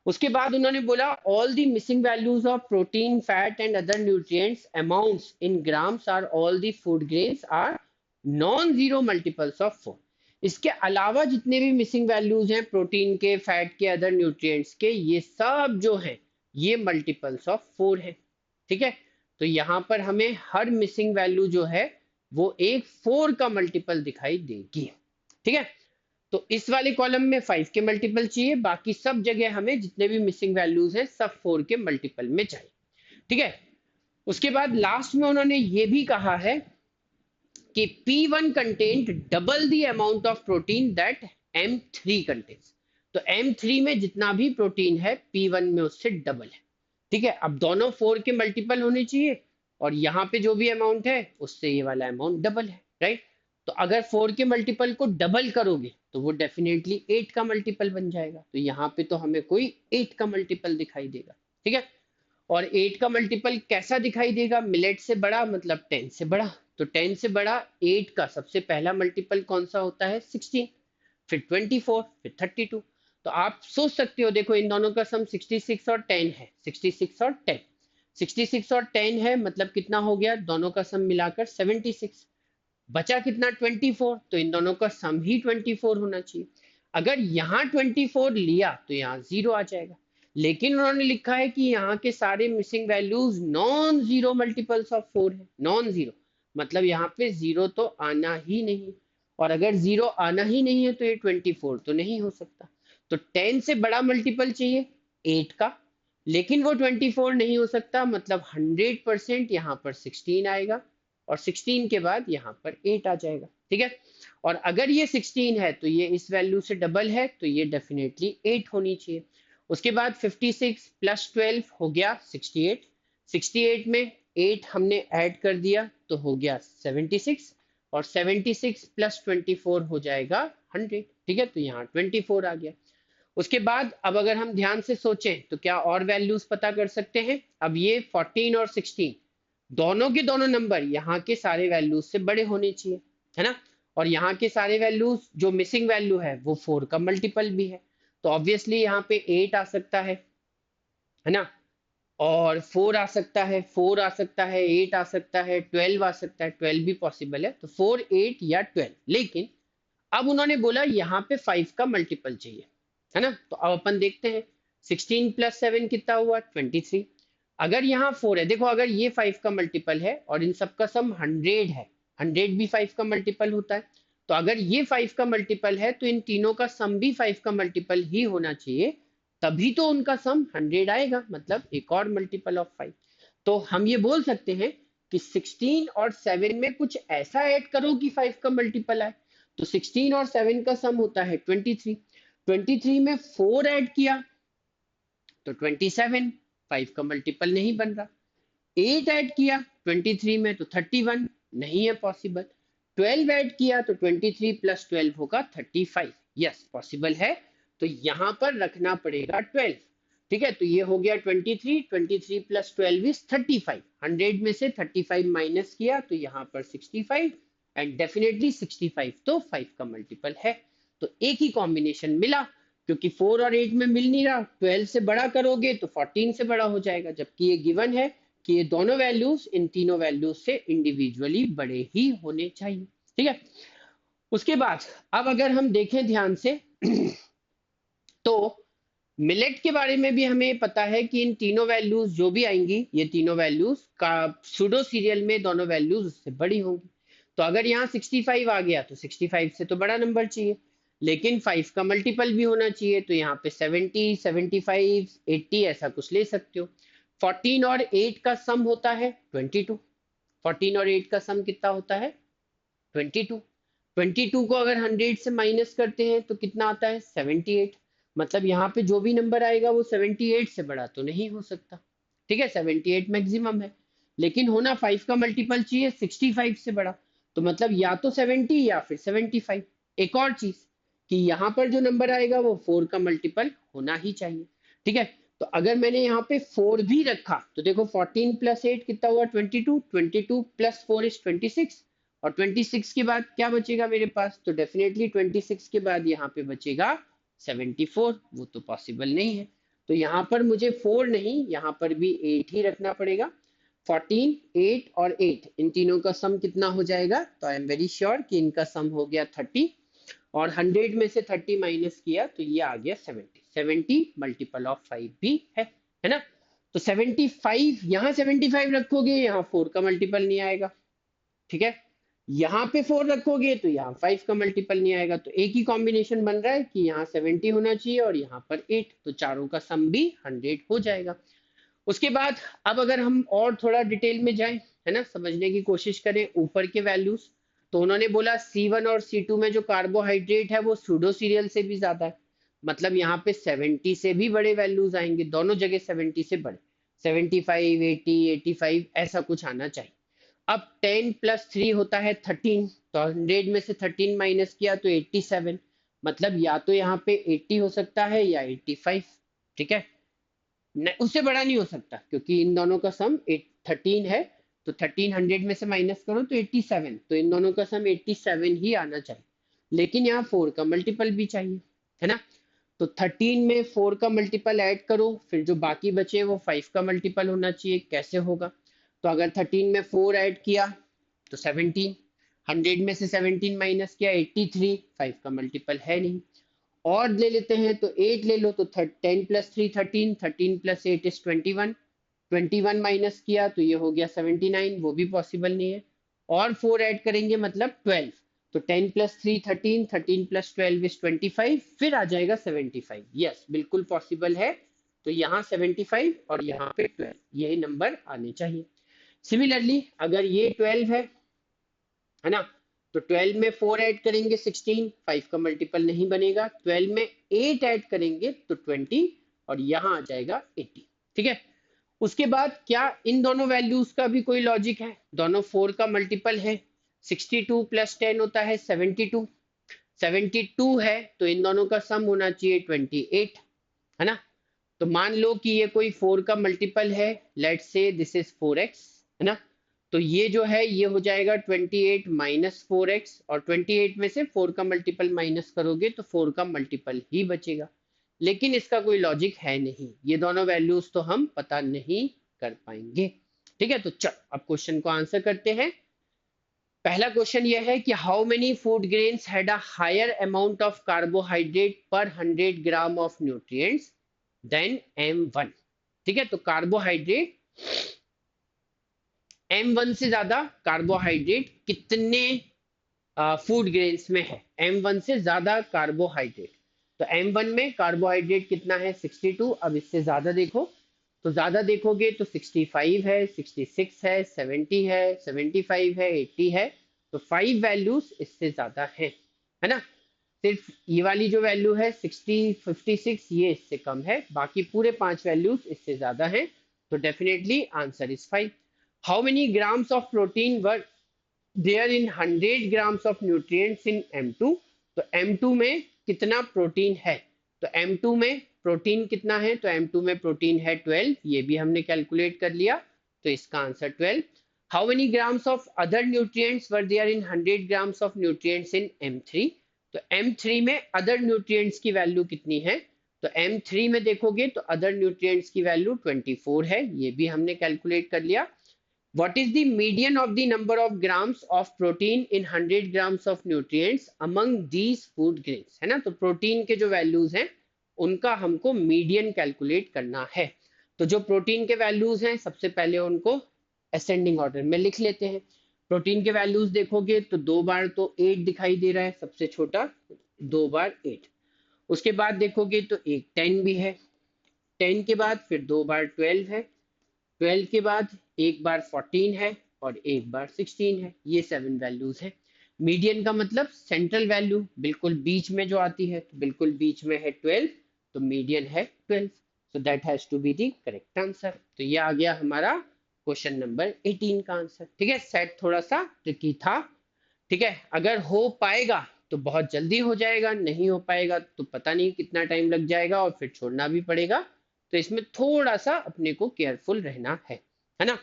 उसके बाद उन्होंने बोला all the missing values of protein fat and other nutrients amounts in grams are all the food grains are non zero multiples of 4। इसके अलावा जितने भी मिसिंग वैल्यूज हैं प्रोटीन के, फैट के, अदर न्यूट्रिएंट्स के, ये सब जो हैं ये मल्टीपल्स ऑफ 4 हैं, ठीक है। तो यहाँ पर हमें हर मिसिंग वैल्यू जो है वो एक 4 का मल्टीपल दिखाई देगी, ठीक है। तो इस वाले कॉलम में 5 के मल्टीपल चाहिए, बाकी सब जगह हमें जितने भी मिसिंग वैल्यूज हैं सब 4 के मल्टीपल में चाहिए, ठीक है। उसके बाद लास्ट में उन्होंने ये भी कहा है कि P1 content double the amount of protein that M3 contains. तो M3 में जितना भी प्रोटीन है P1 में उससे डबल है, ठीक है। अब दोनों 4 के मल्टीपल होने चाहिए और यहाँ पे जो भी अमाउंट है उससे ये वाला अमाउंट डबल है, राइट। तो अगर 4 के मल्टीपल को डबल करोगे तो वो डेफिनेटली 8 का मल्टीपल बन जाएगा। तो यहाँ पे तो हमें कोई 8 का मल्टीपल दिखाई देगा, ठीक है। और 8 का मल्टीपल कैसा दिखाई देगा? मिलेट से बड़ा मतलब 10 से बड़ा। तो 10 से बड़ा 8 का सबसे पहला मल्टीपल कौन सा होता है? 16, फिर 24, फिर 32। तो आप सोच सकते हो, देखो इन दोनों का सम 66 और 10 है, 66 और 10, 66 और 10 है मतलब कितना हो गया? दोनों का सम मिलाकर 76। बचा कितना? 24। तो इन दोनों का सम ही 24 होना चाहिए। अगर यहाँ 24 लिया तो यहाँ 0 आ जाएगा, लेकिन उन्होंने लिखा है कि यहाँ के सारे missing values non zero multiples of 4 है। नॉन जीरो मतलब यहाँ पे 0 तो आना ही नहीं, और अगर 0 आना ही नहीं है तो ये 24 तो नहीं हो सकता। तो 10 से बड़ा मल्टीपल चाहिए 8 का, लेकिन वो 24 नहीं हो सकता, मतलब 100% यहाँ पर 16 आएगा और 16 के बाद यहाँ पर 8 आ जाएगा, ठीक है। और अगर ये 16 है तो ये इस वैल्यू से डबल है, तो ये डेफिनेटली 8 होनी चाहिए। उसके बाद 56 प्लस 12 हो गया 68, 68 में 8 हमने ऐड कर दिया तो हो गया 76, और 76 प्लस 24 हो जाएगा 100, ठीक है। तो यहाँ 24 आ गया। उसके बाद अब अगर हम ध्यान से सोचें तो क्या और वैल्यूज पता कर सकते हैं? अब ये 14 और 16 दोनों के दोनों नंबर यहाँ के सारे वैल्यूज से बड़े होने चाहिए, है ना। और यहाँ के सारे वैल्यूज जो मिसिंग वैल्यू है वो 4 का मल्टीपल भी है, तो ऑब्वियसली यहाँ पे 8 आ सकता है ना, और 4 आ सकता है, 4 आ सकता है, 8 आ सकता है, 12 आ सकता है, 12 भी पॉसिबल है। तो 4, 8 या 12। लेकिन अब उन्होंने बोला यहाँ पे 5 का मल्टीपल चाहिए, है ना। तो अब अपन देखते हैं 16 प्लस 7 कितना हुआ? 23। अगर यहाँ 4 है, देखो अगर ये 5 का मल्टीपल है और इन सब का सम 100 है, 100 भी 5 का मल्टीपल होता है, तो अगर ये 5 का मल्टीपल है तो इन तीनों का सम भी 5 का मल्टीपल ही होना चाहिए, तभी तो उनका सम 100 आएगा, मतलब एक और मल्टीपल ऑफ 5। तो हम ये बोल सकते हैं कि 16 और 7 में कुछ ऐसा ऐड करो कि 5 का मल्टीपल आए। तो 16 और 7 का सम होता है 23, 23 में 4 ऐड किया तो 27, 5 का मल्टीपल नहीं बन रहा। 8 ऐड किया 23 में तो 31, नहीं है पॉसिबल। 12 ऐड किया तो 23 प्लस 12 होगा 35, यस पॉसिबल है। तो यहां पर रखना पड़ेगा 12। ठीक है, तो ये हो गया 23, 23 प्लस 12 इज 35। 100 में से 35 माइनस किया तो यहाँ पर 65, एंड डेफिनेटली 65 तो 5 का मल्टीपल है। तो एक ही कॉम्बिनेशन मिला, क्योंकि 4 और 8 में मिल नहीं रहा। 12 से बड़ा करोगे तो 14 से बड़ा हो जाएगा, जबकि ये गिवन है कि ये दोनों वैल्यूज इन तीनों वैल्यूज से इंडिविजुअली बड़े ही होने चाहिए। ठीक है, उसके बाद अब अगर हम देखें ध्यान से तो मिलेट के बारे में भी हमें पता है कि इन तीनों वैल्यूज जो भी आएंगी, ये तीनों वैल्यूज का सूडो सीरियल में दोनों वैल्यूज उससे बड़ी होंगी। तो अगर यहाँ 65 आ गया तो 65 से तो बड़ा नंबर चाहिए, लेकिन 5 का मल्टीपल भी होना चाहिए। तो यहाँ पे 70, 75, 80 ऐसा कुछ ले सकते हो। 14 और 8 का सम होता है 22। 14 और 8 का सम कितना होता है 22। 22 को अगर 100 से माइनस करते हैं तो कितना आता है 78। मतलब यहाँ पे जो भी नंबर आएगा वो 78 से बड़ा तो नहीं हो सकता। ठीक है, 78 मैक्सिमम है, लेकिन होना 5 का मल्टीपल चाहिए 65 से बड़ा। तो मतलब या तो 70 या फिर 75। एक और चीज कि यहाँ पर जो नंबर आएगा वो 4 का मल्टीपल होना ही चाहिए। ठीक है, तो अगर मैंने यहाँ पे 4 भी रखा तो देखो 14 प्लस 8 कितना हुआ 22, 22 प्लस 4 इज 26, और 26 के बाद क्या बचेगा मेरे पास, तो डेफिनेटली 26 के बाद यहाँ पे बचेगा 74। वो तो पॉसिबल नहीं है। तो यहाँ पर मुझे 4 नहीं, यहाँ पर भी 8 ही रखना पड़ेगा। 14, 8 और 8 इन तीनों का सम कितना हो जाएगा, तो आई एम वेरी श्योर कि इनका सम हो गया 30, और 100 में से 30 माइनस किया तो ये आ गया 70। 70 मल्टीपल ऑफ 5 भी है ना। तो 75, यहाँ 75 रखोगे यहाँ 4 का मल्टीपल नहीं आएगा। ठीक है, यहाँ पे 4 रखोगे तो यहाँ 5 का मल्टीपल नहीं आएगा। तो एक ही कॉम्बिनेशन बन रहा है कि यहाँ 70 होना चाहिए और यहाँ पर 8, तो चारों का सम भी 100 हो जाएगा। उसके बाद अब अगर हम और थोड़ा डिटेल में जाएं, है ना, समझने की कोशिश करें ऊपर के वैल्यूज, तो उन्होंने बोला C1 और C2 में जो कार्बोहाइड्रेट है वो सूडो सीरियल से भी ज्यादा है। मतलब यहाँ पे 70 से भी बड़े वैल्यूज आएंगे, दोनों जगह 70 से बड़े, 75, 80, 85 ऐसा कुछ आना चाहिए। अब 10 प्लस 3 होता है 13, तो 100 में से 13 माइनस किया तो 87। मतलब या तो यहाँ पे 80 हो सकता है या 85। ठीक है, उससे बड़ा नहीं हो सकता, क्योंकि इन दोनों का सम 13 है। तो 13 100 में से माइनस करो तो 87, तो इन दोनों का सम 87 ही आना चाहिए। लेकिन यहाँ 4 का मल्टीपल भी चाहिए, है ना। तो 13 में 4 का मल्टीपल ऐड करो, फिर जो बाकी बचे वो 5 का मल्टीपल होना चाहिए। कैसे होगा, तो अगर 13 में 4 ऐड किया तो 17, 100 में से 17 माइनस किया 83, 5 का मल्टीपल है नहीं। और ले लेते हैं तो 8 ले लो, तो 10 प्लस 3 13, 13 प्लस 8 इज 21, 21 माइनस किया तो ये हो गया 79, वो भी पॉसिबल नहीं है। और 4 ऐड करेंगे मतलब 12, तो 10 प्लस 3 13, 13 प्लस 12 इज 25, फिर आ जाएगा 75। यस बिल्कुल पॉसिबल है। तो यहाँ 75 और यहाँ पे 12, यही नंबर आने चाहिए। सिमिलरली अगर ये 12 है ना, तो 12 में 4 ऐड करेंगे 16, 5 का मल्टीपल नहीं बनेगा। 12 में 8 ऐड करेंगे तो 20, और यहाँ आ जाएगा 80। ठीक है, उसके बाद क्या इन दोनों वैल्यूज का भी कोई लॉजिक है, दोनों 4 का मल्टीपल है। 62 प्लस 10 होता है 72, 72 है तो इन दोनों का सम होना चाहिए 28, है ना। तो मान लो कि ये कोई 4 का मल्टीपल है, let's say this is 4x, है ना। तो ये जो है ये हो जाएगा 28 माइनस 4x, और 28 में से 4 का मल्टीपल माइनस करोगे तो 4 का मल्टीपल ही बचेगा। लेकिन इसका कोई लॉजिक है नहीं, ये दोनों वैल्यूज तो हम पता नहीं कर पाएंगे। ठीक है, तो चल अब क्वेश्चन को आंसर करते हैं। पहला क्वेश्चन ये है कि how many food grains had a higher amount of carbohydrate per 100 gram of nutrients then M1। ठीक है, तो कार्बोहाइड्रेट M1 से ज्यादा कार्बोहाइड्रेट कितने फूड ग्रेन्स में है, M1 से ज्यादा कार्बोहाइड्रेट। तो M1 में कार्बोहाइड्रेट कितना है 62। अब इससे ज्यादा देखो, तो ज्यादा देखोगे तो 65 है, 66 है, 70 है, 75 है, 80 है। तो 5 वैल्यूज इससे ज्यादा है ना। सिर्फ ये वाली जो वैल्यू है 60 56 ये इससे कम है, बाकी पूरे 5 वैल्यूज इससे ज्यादा हैं, तो definitely answer is 5। How many grams of protein were there in 100 grams of nutrients in M2? तो M2 में कितना प्रोटीन है? तो M2 में प्रोटीन कितना है? तो M2 में प्रोटीन है 12, ये भी हमने कैलकुलेट कर लिया, तो इसका answer 12। How many grams of other nutrients were there in 100 grams of nutrients in M3? तो M3 में अदर न्यूट्रिएंट्स की वैल्यू कितनी है? तो M3 में देखोगे तो अदर न्यूट्रिएंट्स की वैल्यू 24 है, ये भी हमने कैलकुलेट कर लिया। What is the median of the number of grams of protein in 100 grams of nutrients among these food grains? है ना, तो प्रोटीन के जो वैल्यूज हैं उनका हमको मीडियन कैलकुलेट करना है। तो जो प्रोटीन के वैल्यूज हैं सबसे पहले उनको असेंडिंग ऑर्डर में लिख लेते हैं। प्रोटीन के वैल्यूज देखोगे तो 2 बार तो 8 दिखाई दे रहा है, सबसे छोटा 2 बार 8। उसके बाद देखोगे तो एक 10 भी है, 10 के बाद फिर 2 बार 12 है, 12 के बाद एक बार 14 है और एक बार 16 है, ये 7 वैल्यूज है। मीडियन का मतलब सेंट्रल वैल्यू बिल्कुल बीच में जो आती है, तो बिल्कुल बीच में है 12, तो मीडियन है 12, so that has to be the correct answer. तो ये आ गया हमारा क्वेश्चन नंबर 18 का आंसर। ठीक है, सेट थोड़ा सा ट्रिकी था। ठीक है, अगर हो पाएगा तो बहुत जल्दी हो जाएगा, नहीं हो पाएगा तो पता नहीं कितना टाइम लग जाएगा और फिर छोड़ना भी पड़ेगा, तो इसमें थोड़ा सा अपने को केयरफुल रहना है ना।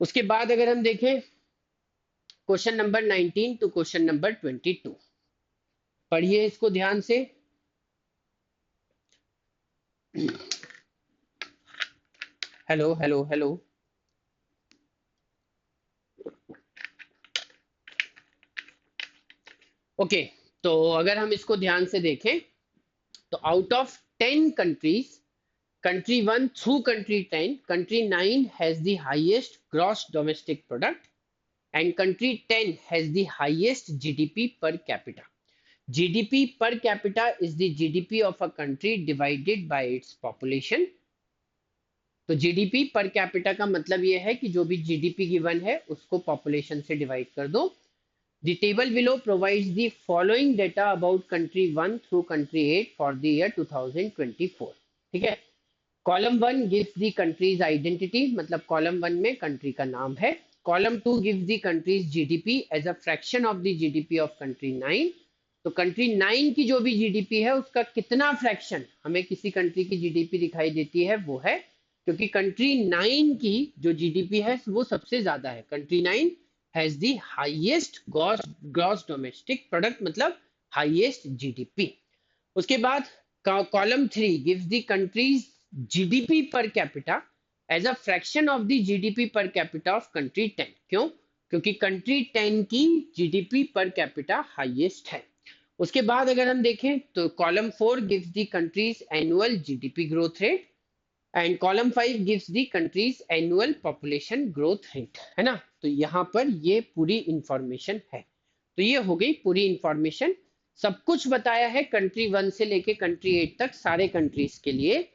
उसके बाद अगर हम देखें question number 19 to question number 22, पढ़िए इसको ध्यान से। Hello hello hello, okay. तो अगर हम इसको ध्यान से देखें तो out of 10 countries, country 1 through country 10, country 9 has the highest gross domestic product and country 10 has the highest GDP per capita. GDP per capita is the GDP of a country divided by its population. तो GDP per capita का मतलब ये है कि जो भी GDP given है उसको पॉपुलेशन से डिवाइड कर दो। The table below provides the following data about country 1 through country 8 for the year 2024. ठीक है, column 1 gives the country's identity, मतलब कॉलम 1 में कंट्री का नाम है। Column 2 gives the country's GDP as a fraction of the GDP of country 9। तो country 9 की जो भी जीडीपी है उसका कितना फ्रैक्शन हमें किसी कंट्री की जीडीपी दिखाई देती है वो है, क्योंकि कंट्री 9 की जो जीडीपी है वो सबसे ज्यादा है। Country 9 has the highest gross domestic product, मतलब हाईएस्ट जीडीपी। उसके बाद column 3 gives the countries GDP per capita as a fraction of the GDP per capita of country 10। क्यों? क्योंकि country 10 की GDP per capita highest है। उसके बाद अगर हम देखें तो column 4 gives the country's annual GDP growth rate and column 5 gives the country's annual population growth rate, है ना। तो यहाँ पर ये पूरी इंफॉर्मेशन है। तो ये हो गई पूरी इंफॉर्मेशन, सब कुछ बताया है कंट्री 1 से लेके कंट्री 8 तक, सारे कंट्रीज के लिए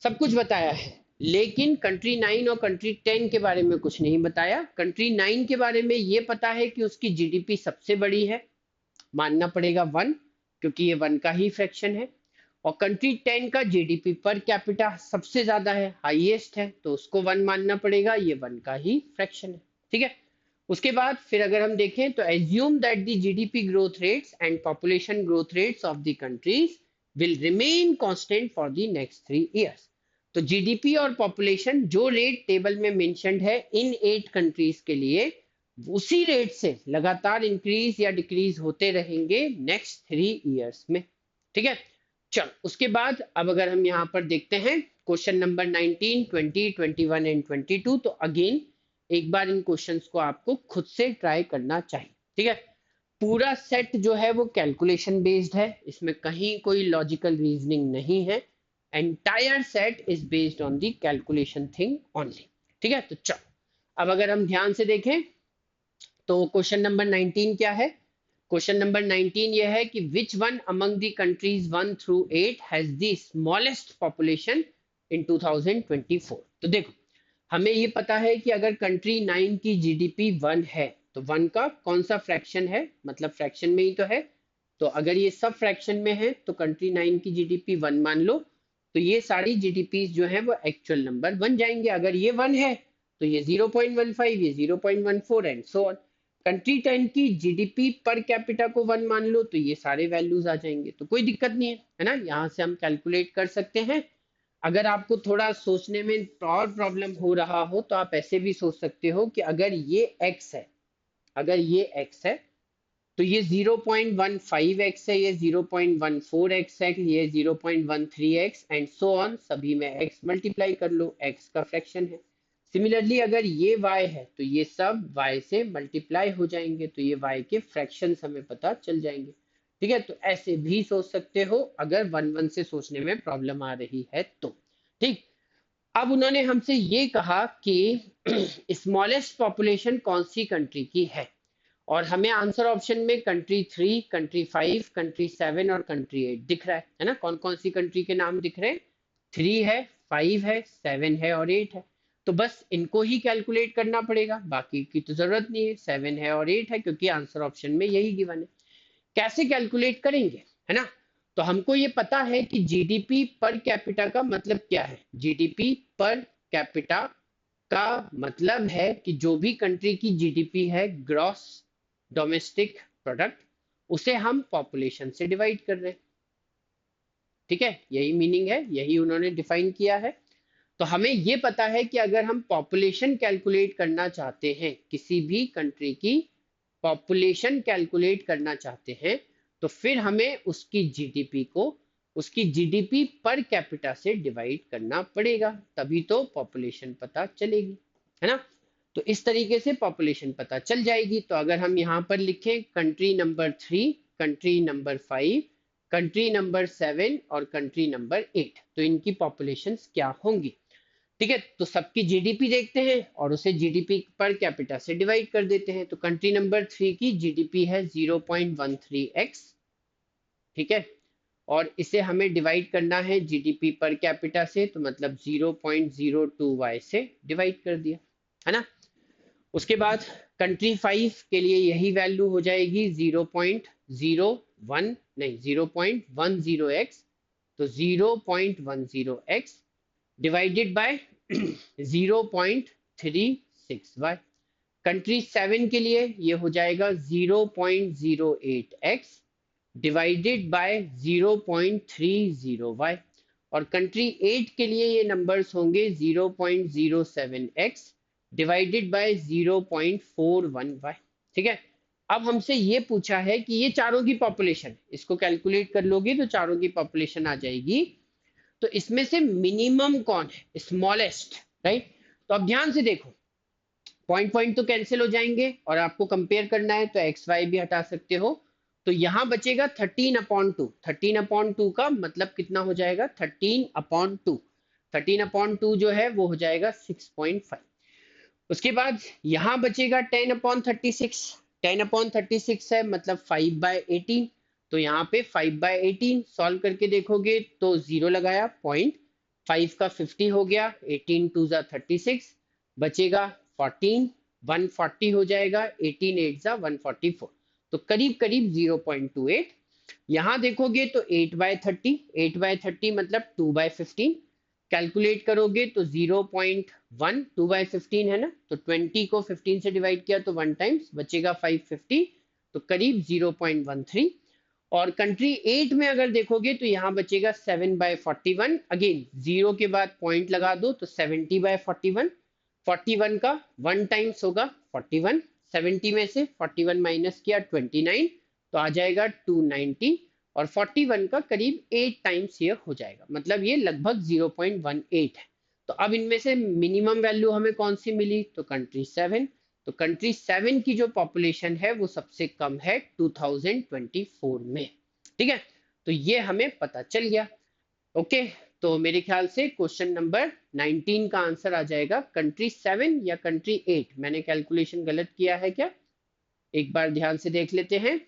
सब कुछ बताया है। लेकिन कंट्री 9 और कंट्री 10 के बारे में कुछ नहीं बताया। कंट्री 9 के बारे में ये पता है कि उसकी जीडीपी सबसे बड़ी है, मानना पड़ेगा 1, क्योंकि ये 1 का ही फ्रैक्शन है। और कंट्री 10 का जीडीपी पर कैपिटा सबसे ज्यादा है, हाईएस्ट है, तो उसको 1 मानना पड़ेगा, ये 1 का ही फ्रैक्शन है। ठीक है, उसके बाद फिर अगर हम देखें तो assume that the GDP growth rates and population growth rates of the countries will remain constant for the next 3 years. तो जीडीपी और पॉपुलेशन जो रेट टेबल में मेंशन्ड है इन 8 कंट्रीज के लिए, उसी रेट से लगातार इंक्रीज या डिक्रीज होते रहेंगे नेक्स्ट 3 इयर्स में। ठीक है, चल उसके बाद अब अगर हम यहाँ पर देखते हैं क्वेश्चन नंबर 19, 20, 21 एंड 22, तो अगेन एक बार इन क्वेश्चंस को आपको खुद से ट्राई करना चाहिए। ठीक है, पूरा सेट जो है वो कैलकुलेशन बेस्ड है, इसमें कहीं कोई लॉजिकल रीजनिंग नहीं है। entire set is based on the calculation thing only। ठीक है, तो चलो अब अगर हम ध्यान से देखें तो क्वेश्चन नंबर 19 क्या है। क्वेश्चन नंबर 19 ये है कि which one among the countries 1 through 8 has the smallest population in 2024। तो देखो हमें ये पता है कि अगर कंट्री 9 की जीडीपी 1 है तो 1 का कौन सा फ्रैक्शन है, मतलब फ्रैक्शन में ही तो है, तो अगर ये सब फ्रैक्शन में है तो कंट्री 9 की जीडीपी 1 मान लो, तो ये सारी जीडीपी जो है वो एक्चुअल नंबर बन जाएंगे। अगर ये 1 है तो ये 0.15, ये 0.14 एंड सो ऑन। कंट्री 10 की जीडीपी पर कैपिटा को 1 मान लो तो ये सारे वैल्यूज आ जाएंगे, तो कोई दिक्कत नहीं है ना, यहाँ से हम कैलकुलेट कर सकते हैं। अगर आपको थोड़ा सोचने में और प्रॉब्लम हो रहा हो तो आप ऐसे भी सोच सकते हो कि अगर ये x है, अगर ये x है तो ये 0.15x है, ये 0.14x है, ये 0.13x एंड सो ऑन, सभी में x मल्टीप्लाई कर लो, x का फ्रैक्शन है। सिमिलरली अगर ये y है तो ये सब y से मल्टीप्लाई हो जाएंगे, तो ये y के फ्रैक्शंस हमें पता चल जाएंगे। ठीक है, तो ऐसे भी सोच सकते हो अगर 1 1 से सोचने में प्रॉब्लम आ रही है तो। ठीक, अब उन्होंने हमसे ये कहा कि स्मॉलेस्ट पॉपुलेशन कौन सी कंट्री की है, और हमें आंसर ऑप्शन में कंट्री 3, कंट्री 5, कंट्री 7 और कंट्री 8 दिख रहा है ना। कौन कौन सी कंट्री के नाम दिख रहे हैं? 3 है, 5 है, 7 है और 8 है। तो बस इनको ही कैलकुलेट करना पड़ेगा, बाकी की तो जरूरत नहीं है। 7 है और 8 है क्योंकि आंसर ऑप्शन में यही गिवन है। कैसे कैलकुलेट करेंगे, है ना? तो हमको ये पता है कि जीडीपी पर कैपिटा का मतलब क्या है। जीडीपी पर कैपिटा का मतलब है कि जो भी कंट्री की जीडीपी है, ग्रॉस डोमेस्टिक प्रोडक्ट, उसे हम पॉपुलेशन से डिवाइड कर रहे हैं। ठीक है, यही मीनिंग है, यही उन्होंने डिफाइन किया है। तो हमें ये पता है कि अगर हम पॉपुलेशन कैलकुलेट करना चाहते हैं, किसी भी कंट्री की पॉपुलेशन कैलकुलेट करना चाहते हैं, तो फिर हमें उसकी जीडीपी को उसकी जीडीपी पर कैपिटा से डिवाइड करना पड़ेगा, तभी तो पॉपुलेशन पता चलेगी, है ना? तो इस तरीके से पॉपुलेशन पता चल जाएगी। तो अगर हम यहाँ पर लिखें country number 3, country number 5, country number 7 और कंट्री नंबर 8, तो इनकी पॉपुलेशंस क्या होंगी। ठीक है, तो सबकी जीडीपी देखते हैं और उसे जीडीपी पर कैपिटा से डिवाइड कर देते हैं। तो कंट्री नंबर 3 की जीडीपी है 0.13x। ठीक है, और इसे हमें डिवाइड करना है जीडीपी पर कैपिटा से, तो मतलब 0.02y से डिवाइड कर दिया, है ना? उसके बाद कंट्री 5 के लिए यही वैल्यू हो जाएगी 0.01, नहीं 0.10x, तो 0.10x divided by 0.36y। Country 7 के लिए ये हो जाएगा 0.08x डिवाइडेड बाय 0.30y, और कंट्री 8 के लिए ये नंबर्स होंगे 0.07x डिवाइडेड बाय 0.41y। ठीक है, अब हमसे ये पूछा है कि ये चारों की पॉपुलेशन, इसको कैलकुलेट कर लोगे तो चारों की पॉपुलेशन आ जाएगी। तो इसमें से मिनिमम कौन है, स्मॉलेस्ट, राइट? तो अब ध्यान से देखो, पॉइंट पॉइंट तो कैंसिल हो जाएंगे और आपको कंपेयर करना है तो एक्स वाई भी हटा सकते हो। तो यहां बचेगा 13/2। 13/2 का मतलब कितना हो जाएगा? 13/2। 13/2 जो है वो हो जाएगा 6.5। उसके बाद यहां बचेगा 10/36। 10/36 है मतलब 5/18। तो यहाँ पे 5/18 सॉल्व करके देखोगे तो जीरो लगाया, पॉइंट 5 का 50 हो गया, 18 2 जा 36, बचेगा 14, 140 हो जाएगा, 18 8 जा 144, तो करीब करीब 0.28। यहाँ देखोगे तो 8/30, 8/30 मतलब 2/15, कैलकुलेट करोगे तो 0.1, 2/15 है ना, तो 20 को 15 से डिवाइड किया तो 1 टाइम्स, बचेगा 550, तो करीब 0.13। और कंट्री 8 में अगर देखोगे तो यहाँ बचेगा 7/41, अगेन जीरो के बाद पॉइंट लगा दो तो 70/41। 41 का 1 टाइम्स होगा 41, 70 में से 41 माइनस किया 29, तो आ जाएगा 290, और 41 का करीब 8 टाइम्स ये हो जाएगा, मतलब ये लगभग 0.18 है। तो अब इनमें से मिनिमम वैल्यू हमें कौन सी मिली? तो कंट्री 7। तो कंट्री 7 की जो पॉपुलेशन है वो सबसे कम है 2024 में। ठीक है, तो ये हमें पता चल गया। ओके, तो मेरे ख्याल से क्वेश्चन नंबर 19 का आंसर आ जाएगा कंट्री 7 या कंट्री 8। मैंने कैलकुलेशन गलत किया है क्या? एक बार ध्यान से देख लेते हैं।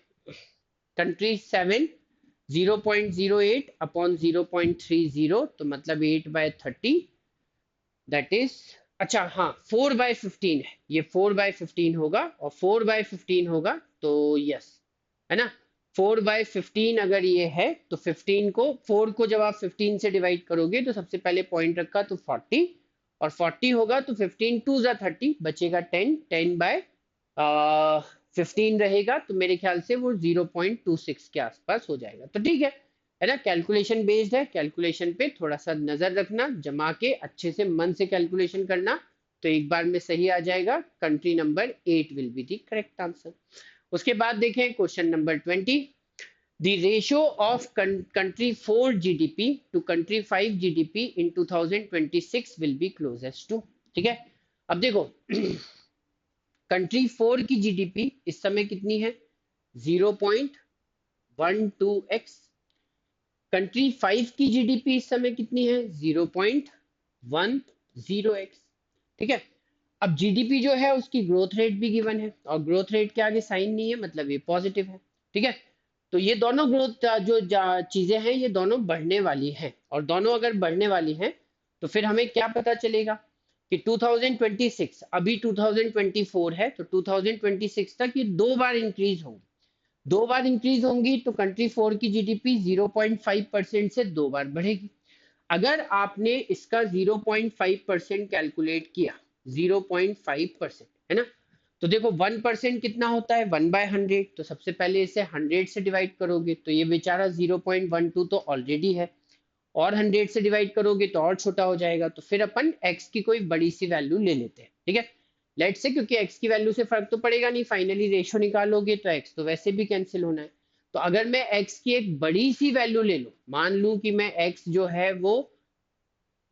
कंट्री 7 0.08 अपॉन 0.30, तो मतलब 8/30, दैट इज, अच्छा हाँ 4/15 है, ये 4/15 होगा, और 4/15 होगा तो यस, है ना, 4/15 अगर ये है तो 15 को 4 को जब आप 15 से डिवाइड करोगे तो सबसे पहले पॉइंट रखा तो 40, और 40 होगा तो 15 2 जा 30, बचेगा 10, 10/15 रहेगा, तो मेरे ख्याल से वो 0.26 के आसपास हो जाएगा। तो ठीक है ना, कैलकुलेशन बेस्ड है, कैलकुलेशन पे थोड़ा सा नजर रखना, जमा के अच्छे से मन से कैलकुलेशन करना, तो एक बार में सही आ जाएगा। Country number 8 will be the correct answer. उसके बाद देखें question number 20, the ratio of country 4 GDP to country 5 GDP in 2026 will be closest to। ठीक है, अब देखो कंट्री 4 की जीडीपी इस समय कितनी है, 0.12x। कंट्री 5 की जीडीपी इस समय कितनी है, 0.10x। ठीक है, अब जीडीपी जो है उसकी ग्रोथ रेट भी गिवन है, और ग्रोथ रेट के आगे साइन नहीं है, मतलब ये पॉजिटिव है। ठीक है, तो ये दोनों ग्रोथ जो चीजें हैं ये दोनों बढ़ने वाली हैं, और दोनों अगर बढ़ने वाली हैं तो फिर हमें क्या पता चलेगा कि 2026, अभी 2024 है, तो 2026 तक ये 2 बार इंक्रीज होंगी। 2 बार इंक्रीज होंगी तो कंट्री 4 की जीडीपी 0.5% से 2 बार बढ़ेगी। अगर आपने इसका 0.5% कैलकुलेट किया, 0.5% है ना, तो देखो 1% कितना होता है, 1/100, तो सबसे पहले इसे 100 से डिवाइड करोगे तो ये बेचारा 0.12 तो ऑलरेडी है, और 100 से डिवाइड करोगे तो और छोटा हो जाएगा। तो फिर अपन x की कोई बड़ी सी वैल्यू ले लेते हैं। ठीक है, लेट से, क्योंकि x की वैल्यू से फर्क तो पड़ेगा नहीं, फाइनली रेशो निकालोगे तो x तो वैसे भी कैंसिल होना है। तो अगर मैं x की एक बड़ी सी वैल्यू ले लूं, मान लूं कि मैं x जो है वो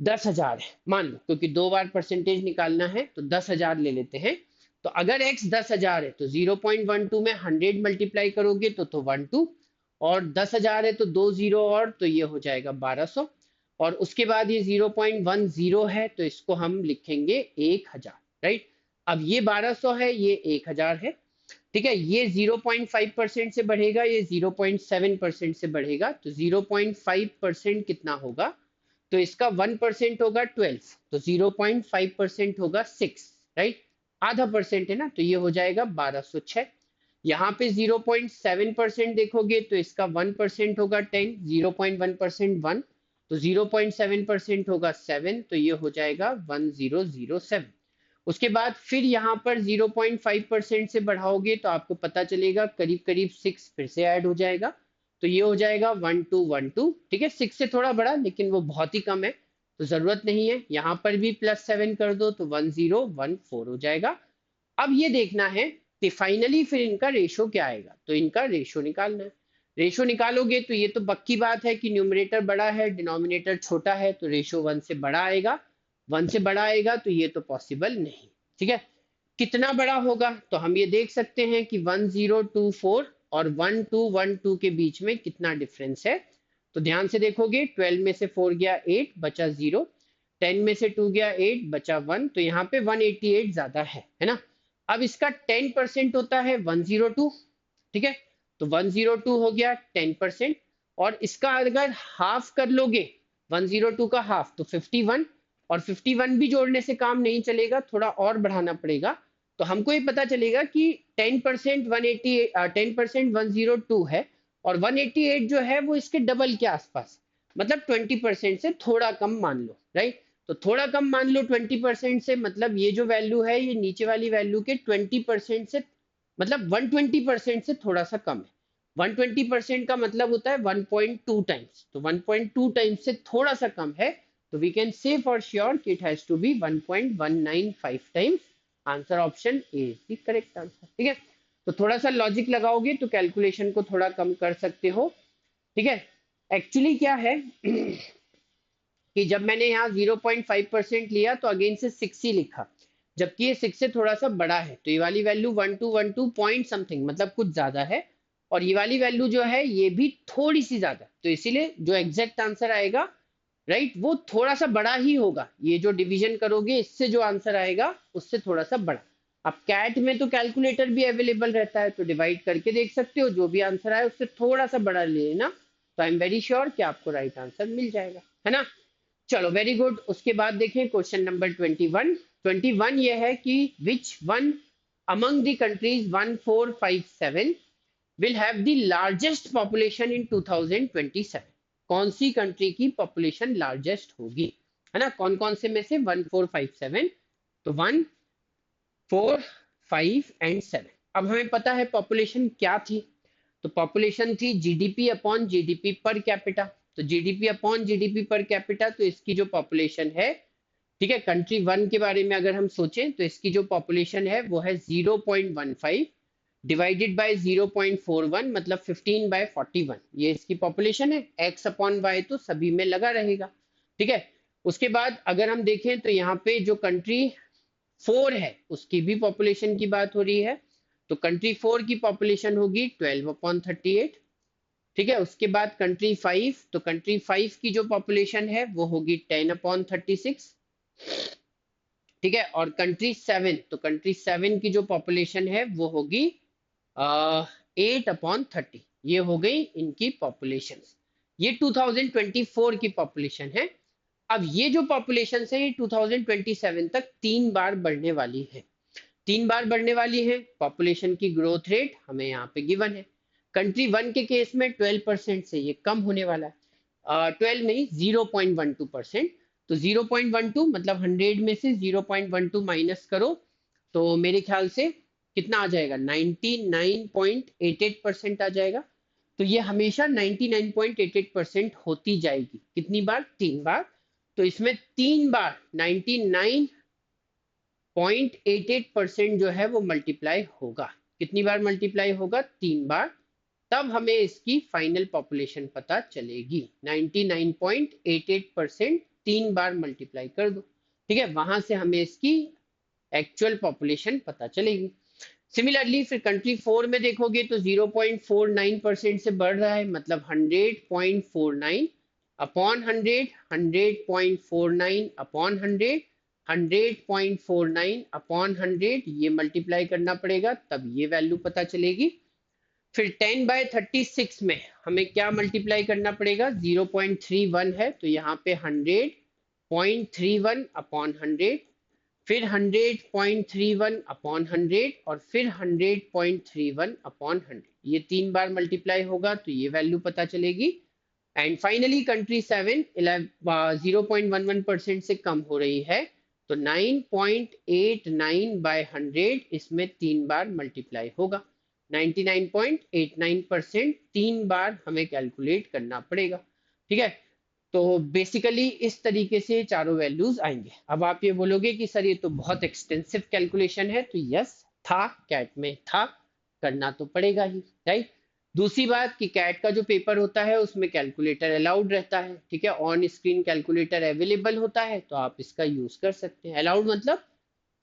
10,000 है, मान लो, क्योंकि 2 बार परसेंटेज निकालना है तो 10,000 ले लेते हैं। तो अगर x 10,000 है तो 0.12 में 100 मल्टीप्लाई करोगे तो 12, और 10,000 है तो 2 जीरो और, तो ये हो जाएगा 1200, और उसके बाद ये 0.10 है तो इसको हम लिखेंगे 1000। राइट, अब ये 1200 है, ये 1000 है। ठीक है, ये 0.5% से बढ़ेगा, ये 0.7% से बढ़ेगा, तो 0.5% कितना होगा, तो इसका 1% होगा 12, तो 0.5% होगा 6। राइट, आधा परसेंट है ना, तो ये हो जाएगा 1206। यहाँ पे 0.7% देखोगे तो इसका 1% होगा 10, 0.1% 1, तो 0.7% होगा 7, तो ये हो जाएगा 1007। उसके बाद फिर यहाँ पर 0.5% से बढ़ाओगे तो आपको पता चलेगा करीब करीब 6 फिर से ऐड हो जाएगा, तो ये हो जाएगा 1212। ठीक है, 6 से थोड़ा बड़ा, लेकिन वो बहुत ही कम है तो जरूरत नहीं है। यहाँ पर भी +7 कर दो तो 1014 हो जाएगा। अब ये देखना है कि फाइनली फिर इनका रेशो क्या आएगा, तो इनका रेशो निकालना है। रेशो निकालोगे तो ये तो पक्की बात है कि न्यूमरेटर बड़ा है, डिनोमिनेटर छोटा है, तो रेशो 1 से बड़ा आएगा। 1 से बड़ा आएगा तो ये तो पॉसिबल नहीं। ठीक है, कितना बड़ा होगा, तो हम ये देख सकते हैं कि 1024 और 1212 के बीच में कितना डिफरेंस है। तो ध्यान से देखोगे, 12 में से 4 गया 8, बचा 0, 10 में से 2 गया 8, बचा 1, तो यहाँ पे 188 ज्यादा है ना। अब इसका 10% होता है 102। ठीक है, तो 102 हो गया 10%, और इसका अगर हाफ कर लोगे, 102 का हाफ तो 51, और 51 भी जोड़ने से काम नहीं चलेगा, थोड़ा और बढ़ाना पड़ेगा। तो हमको ये पता चलेगा कि 10% 102 है, और 188 जो है वो इसके डबल के आसपास, मतलब 20% से थोड़ा कम मान लो। राइट, तो थोड़ा कम मान लो 20% से, मतलब ये जो वैल्यू है ये नीचे वाली वैल्यू के 20% से, मतलब 120% से थोड़ा सा कम है। 120% का मतलब होता है 1.2 टाइम्स, तो 1.2 टाइम्स से थोड़ा सा कम है, तो we can say for sure कि it has to be 1.195 times. Answer option A is the correct answer. ठीक है, तो थोड़ा सा लॉजिक लगाओगे तो कैलकुलेशन को थोड़ा कम कर सकते हो। ठीक है, एक्चुअली क्या है कि जब मैंने यहाँ 0.5% लिया तो अगेन से 6 ही लिखा, जबकि ये 6 से थोड़ा सा बड़ा है, तो ये वाली वैल्यू 1212 पॉइंट समथिंग, मतलब कुछ ज्यादा है, और ये वाली वैल्यू जो है ये भी थोड़ी सी ज्यादा, तो इसीलिए जो एग्जैक्ट आंसर आएगा, राइट, वो थोड़ा सा बड़ा ही होगा। ये जो डिवीजन करोगे इससे जो आंसर आएगा उससे थोड़ा सा बड़ा। अब कैट में तो कैलकुलेटर भी अवेलेबल रहता है, तो डिवाइड करके देख सकते हो, जो भी आंसर आए उससे थोड़ा सा बड़ा ले लेना, तो आई एम वेरी श्योर कि आपको राइट आंसर मिल जाएगा, है ना। चलो वेरी गुड। उसके बाद देखें क्वेश्चन नंबर 21। 21 ये है कि which one among the countries 1457 will have the largest population in 2027? कौन सी कंट्री की पॉपुलेशन लार्जेस्ट होगी, है ना? कौन कौन से में से? 1 4 5 7, तो 1 4 5 एंड 7। अब हमें पता है पॉपुलेशन क्या थी, तो पॉपुलेशन थी GDP upon GDP per capita. तो GDP upon GDP per capita, तो इसकी जो पॉपुलेशन है, ठीक है, कंट्री वन के बारे में अगर हम सोचें तो इसकी जो पॉपुलेशन है वो है 0.15 डिवाइडेड बाय 0.41, मतलब 15/41। ये इसकी पॉपुलेशन है। एक्स अपॉन वाई तो सभी में लगा रहेगा, ठीक है। उसके बाद अगर हम देखें तो यहाँ पे जो कंट्री 4 है उसकी भी पॉपुलेशन की बात हो रही है। तो कंट्री 4 की पॉपुलेशन होगी 12/38, ठीक है। उसके बाद कंट्री 5, तो कंट्री 5 की जो पॉपुलेशन है वो होगी 10/36, ठीक है। और कंट्री 7, तो कंट्री 7 की जो पॉपुलेशन है वो होगी 8/30। ये हो गई इनकी पॉपुलेशन। ये 2024 की पॉपुलेशन है। अब ये जो पॉपुलेशन है ये 2027 तक 3 बार बढ़ने वाली है। 3 बार बढ़ने वाली है। पॉपुलेशन की ग्रोथ रेट हमें यहाँ पे गिवन है। कंट्री वन के केस में 12% से ये कम होने वाला है। 12 नहीं, 0.12%। तो 0.12 मतलब 100 में से 0.12 माइनस करो तो मेरे ख्याल से कितना आ जाएगा? 99.88% आ जाएगा। तो ये हमेशा 99.88% होती जाएगी। कितनी बार? 3 बार। तो इसमें 3 बार 99.88% जो है वो मल्टीप्लाई होगा। कितनी बार मल्टीप्लाई होगा? 3 बार। तब हमें इसकी फाइनल पॉपुलेशन पता चलेगी। 99.88% 3 बार मल्टीप्लाई कर दो, ठीक है, वहां से हमें इसकी एक्चुअल पॉपुलेशन पता चलेगी। सिमिलरली फिर कंट्री 4 में देखोगे तो 0.49% से बढ़ रहा है, मतलब 100.49 अपॉन 100, 100.49 अपॉन 100, 100.49 अपॉन 100, ये मल्टीप्लाई करना पड़ेगा तब ये वैल्यू पता चलेगी। फिर 10/36 में हमें क्या मल्टीप्लाई करना पड़ेगा? 0.31 है तो यहाँ पे 100.31 अपॉन 100, फिर 100.31 अपॉन 100 और फिर 100.31 अपॉन 100। ये 3 बार मल्टीप्लाई होगा तो ये वैल्यू पता चलेगी। एंड फाइनली कंट्री 7 0.11% से कम हो रही है, तो 9.89/100 इसमें 3 बार मल्टीप्लाई होगा। 99.89% 3 बार हमें कैलकुलेट करना पड़ेगा, ठीक है। तो बेसिकली इस तरीके से चारों वैल्यूज आएंगे। अब आप ये बोलोगे कि सर ये तो बहुत एक्सटेंसिव कैलकुलेशन है, तो यस था, कैट में था, करना तो पड़ेगा ही, राइट। दूसरी बात कि कैट का जो पेपर होता है उसमें कैलकुलेटर अलाउड रहता है, ठीक है, ऑन स्क्रीन कैलकुलेटर अवेलेबल होता है तो आप इसका यूज कर सकते हैं। अलाउड मतलब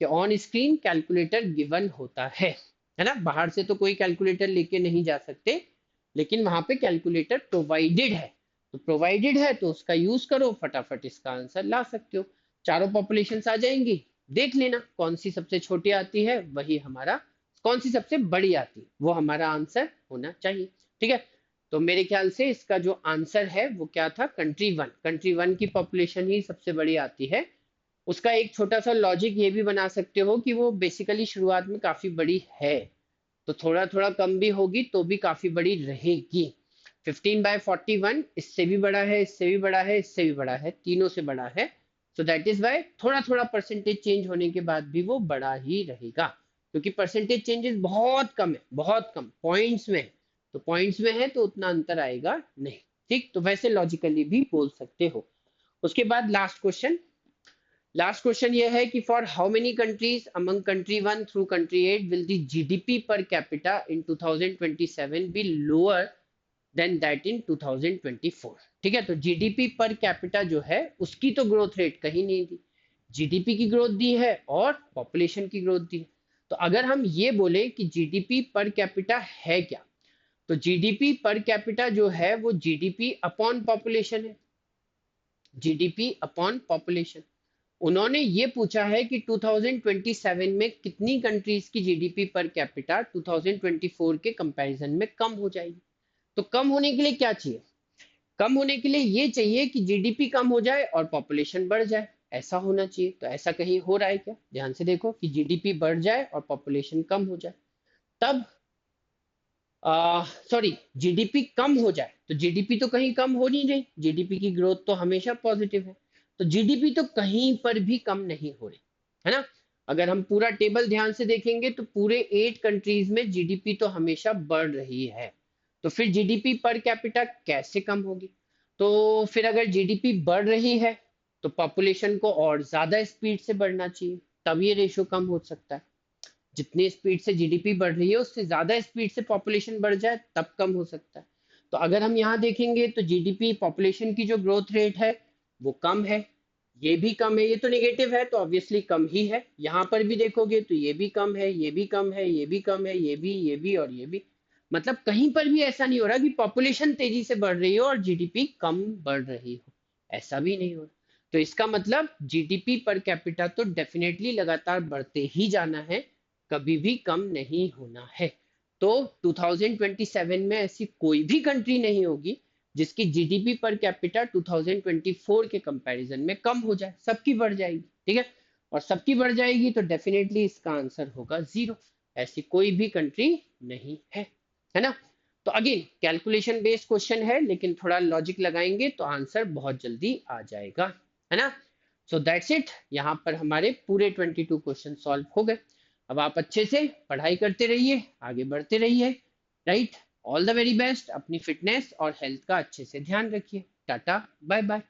कि ऑन स्क्रीन कैलकुलेटर गिवन होता है ना। बाहर से तो कोई कैलकुलेटर लेके नहीं जा सकते, लेकिन वहां पे कैलकुलेटर प्रोवाइडेड है। तो प्रोवाइडेड है तो उसका यूज करो, फटाफट इसका आंसर ला सकते हो। चारों पॉपुलेशन आ जाएंगी, देख लेना कौन सी सबसे छोटी आती है वही हमारा, कौन सी सबसे बड़ी आती है वो हमारा आंसर होना चाहिए, ठीक है। तो मेरे ख्याल से इसका जो आंसर है वो क्या था? Country one. कंट्री वन की पॉपुलेशन ही सबसे बड़ी आती है। उसका एक छोटा सा लॉजिक ये भी बना सकते हो कि वो बेसिकली शुरुआत में काफी बड़ी है, तो थोड़ा थोड़ा कम भी होगी तो भी काफी बड़ी रहेगी। 15/41 इससे भी बड़ा है, इससे भी बड़ा है, इससे भी बड़ा है, तीनों से बड़ा है। सो दैट इज वाई थोड़ा थोड़ा परसेंटेज चेंज होने के बाद भी वो बड़ा ही रहेगा, क्योंकि परसेंटेज चेंजेस बहुत कम है, बहुत कम पॉइंट्स में है। तो पॉइंट्स में है तो उतना अंतर आएगा नहीं, ठीक। तो वैसे लॉजिकली भी बोल सकते हो। उसके बाद लास्ट क्वेश्चन ये है कि for how many countries among country 1 through country 8 will the GDP per capita in 2027 be lower than that in 2024? ठीक है, तो जीडीपी पर कैपिटा जो है उसकी तो ग्रोथ रेट कहीं नहीं दी, जीडीपी की ग्रोथ दी है और पॉपुलेशन की ग्रोथ दी है। तो अगर हम ये बोले कि जीडीपी पर कैपिटा है क्या, तो जीडीपी पर कैपिटा जो है वो जीडीपी अपॉन पॉपुलेशन है, जीडीपी अपॉन पॉपुलेशन। उन्होंने ये पूछा है कि 2027 में कितनी कंट्रीज की जीडीपी पर कैपिटा 2024 के कंपैरिजन में कम हो जाएगी। तो कम होने के लिए क्या चाहिए? कम होने के लिए ये चाहिए कि जीडीपी कम हो जाए और पॉपुलेशन बढ़ जाए, ऐसा होना चाहिए। तो ऐसा कहीं हो रहा है क्या? ध्यान से देखो कि जीडीपी बढ़ जाए और पॉपुलेशन कम हो जाए, तब सॉरी, जीडीपी कम हो जाए तो जीडीपी तो कहीं कम हो नहीं रही, जीडीपी की ग्रोथ तो हमेशा पॉजिटिव है, तो जीडीपी तो कहीं पर भी कम नहीं हो रही, है ना। अगर हम पूरा टेबल ध्यान से देखेंगे तो पूरे 8 कंट्रीज में जीडीपी तो हमेशा बढ़ रही है, तो फिर जीडीपी पर कैपिटा कैसे कम होगी। तो फिर अगर जीडीपी बढ़ रही है तो पॉपुलेशन को और ज्यादा स्पीड से बढ़ना चाहिए, तब ये रेशो कम हो सकता है। जितनी स्पीड से जीडीपी बढ़ रही है उससे ज्यादा स्पीड से पॉपुलेशन बढ़ जाए तब कम हो सकता है। तो अगर हम यहाँ देखेंगे तो जीडीपी पॉपुलेशन की जो ग्रोथ रेट है वो कम है, ये भी कम है, ये तो नेगेटिव है तो ऑब्वियसली कम ही है। यहाँ पर भी देखोगे तो ये भी कम है, ये भी कम है, ये भी कम है, ये भी और ये भी। मतलब कहीं पर भी ऐसा नहीं हो रहा कि पॉपुलेशन तेजी से बढ़ रही हो और जीडीपी कम बढ़ रही हो, ऐसा भी नहीं हो रहा। तो इसका मतलब जीडीपी पर कैपिटा तो डेफिनेटली लगातार बढ़ते ही जाना है, कभी भी कम नहीं होना है। तो 2027 में ऐसी कोई भी कंट्री नहीं होगी जिसकी जीडीपी पर कैपिटा 2024 के कंपैरिजन में कम हो जाए, सबकी बढ़ जाएगी, ठीक है। और सबकी बढ़ जाएगी तो डेफिनेटली इसका आंसर होगा जीरो, ऐसी कोई भी कंट्री नहीं है ना। तो अगेन कैलकुलेशन बेस्ड क्वेश्चन है, लेकिन थोड़ा लॉजिक लगाएंगे तो आंसर बहुत जल्दी आ जाएगा, है ना। सो दैट्स इट, यहाँ पर हमारे पूरे 22 क्वेश्चन सॉल्व हो गए। अब आप अच्छे से पढ़ाई करते रहिए, आगे बढ़ते रहिए, right. All the very best, अपनी फिटनेस और हेल्थ का अच्छे से ध्यान रखिए। टाटा बाय बाय।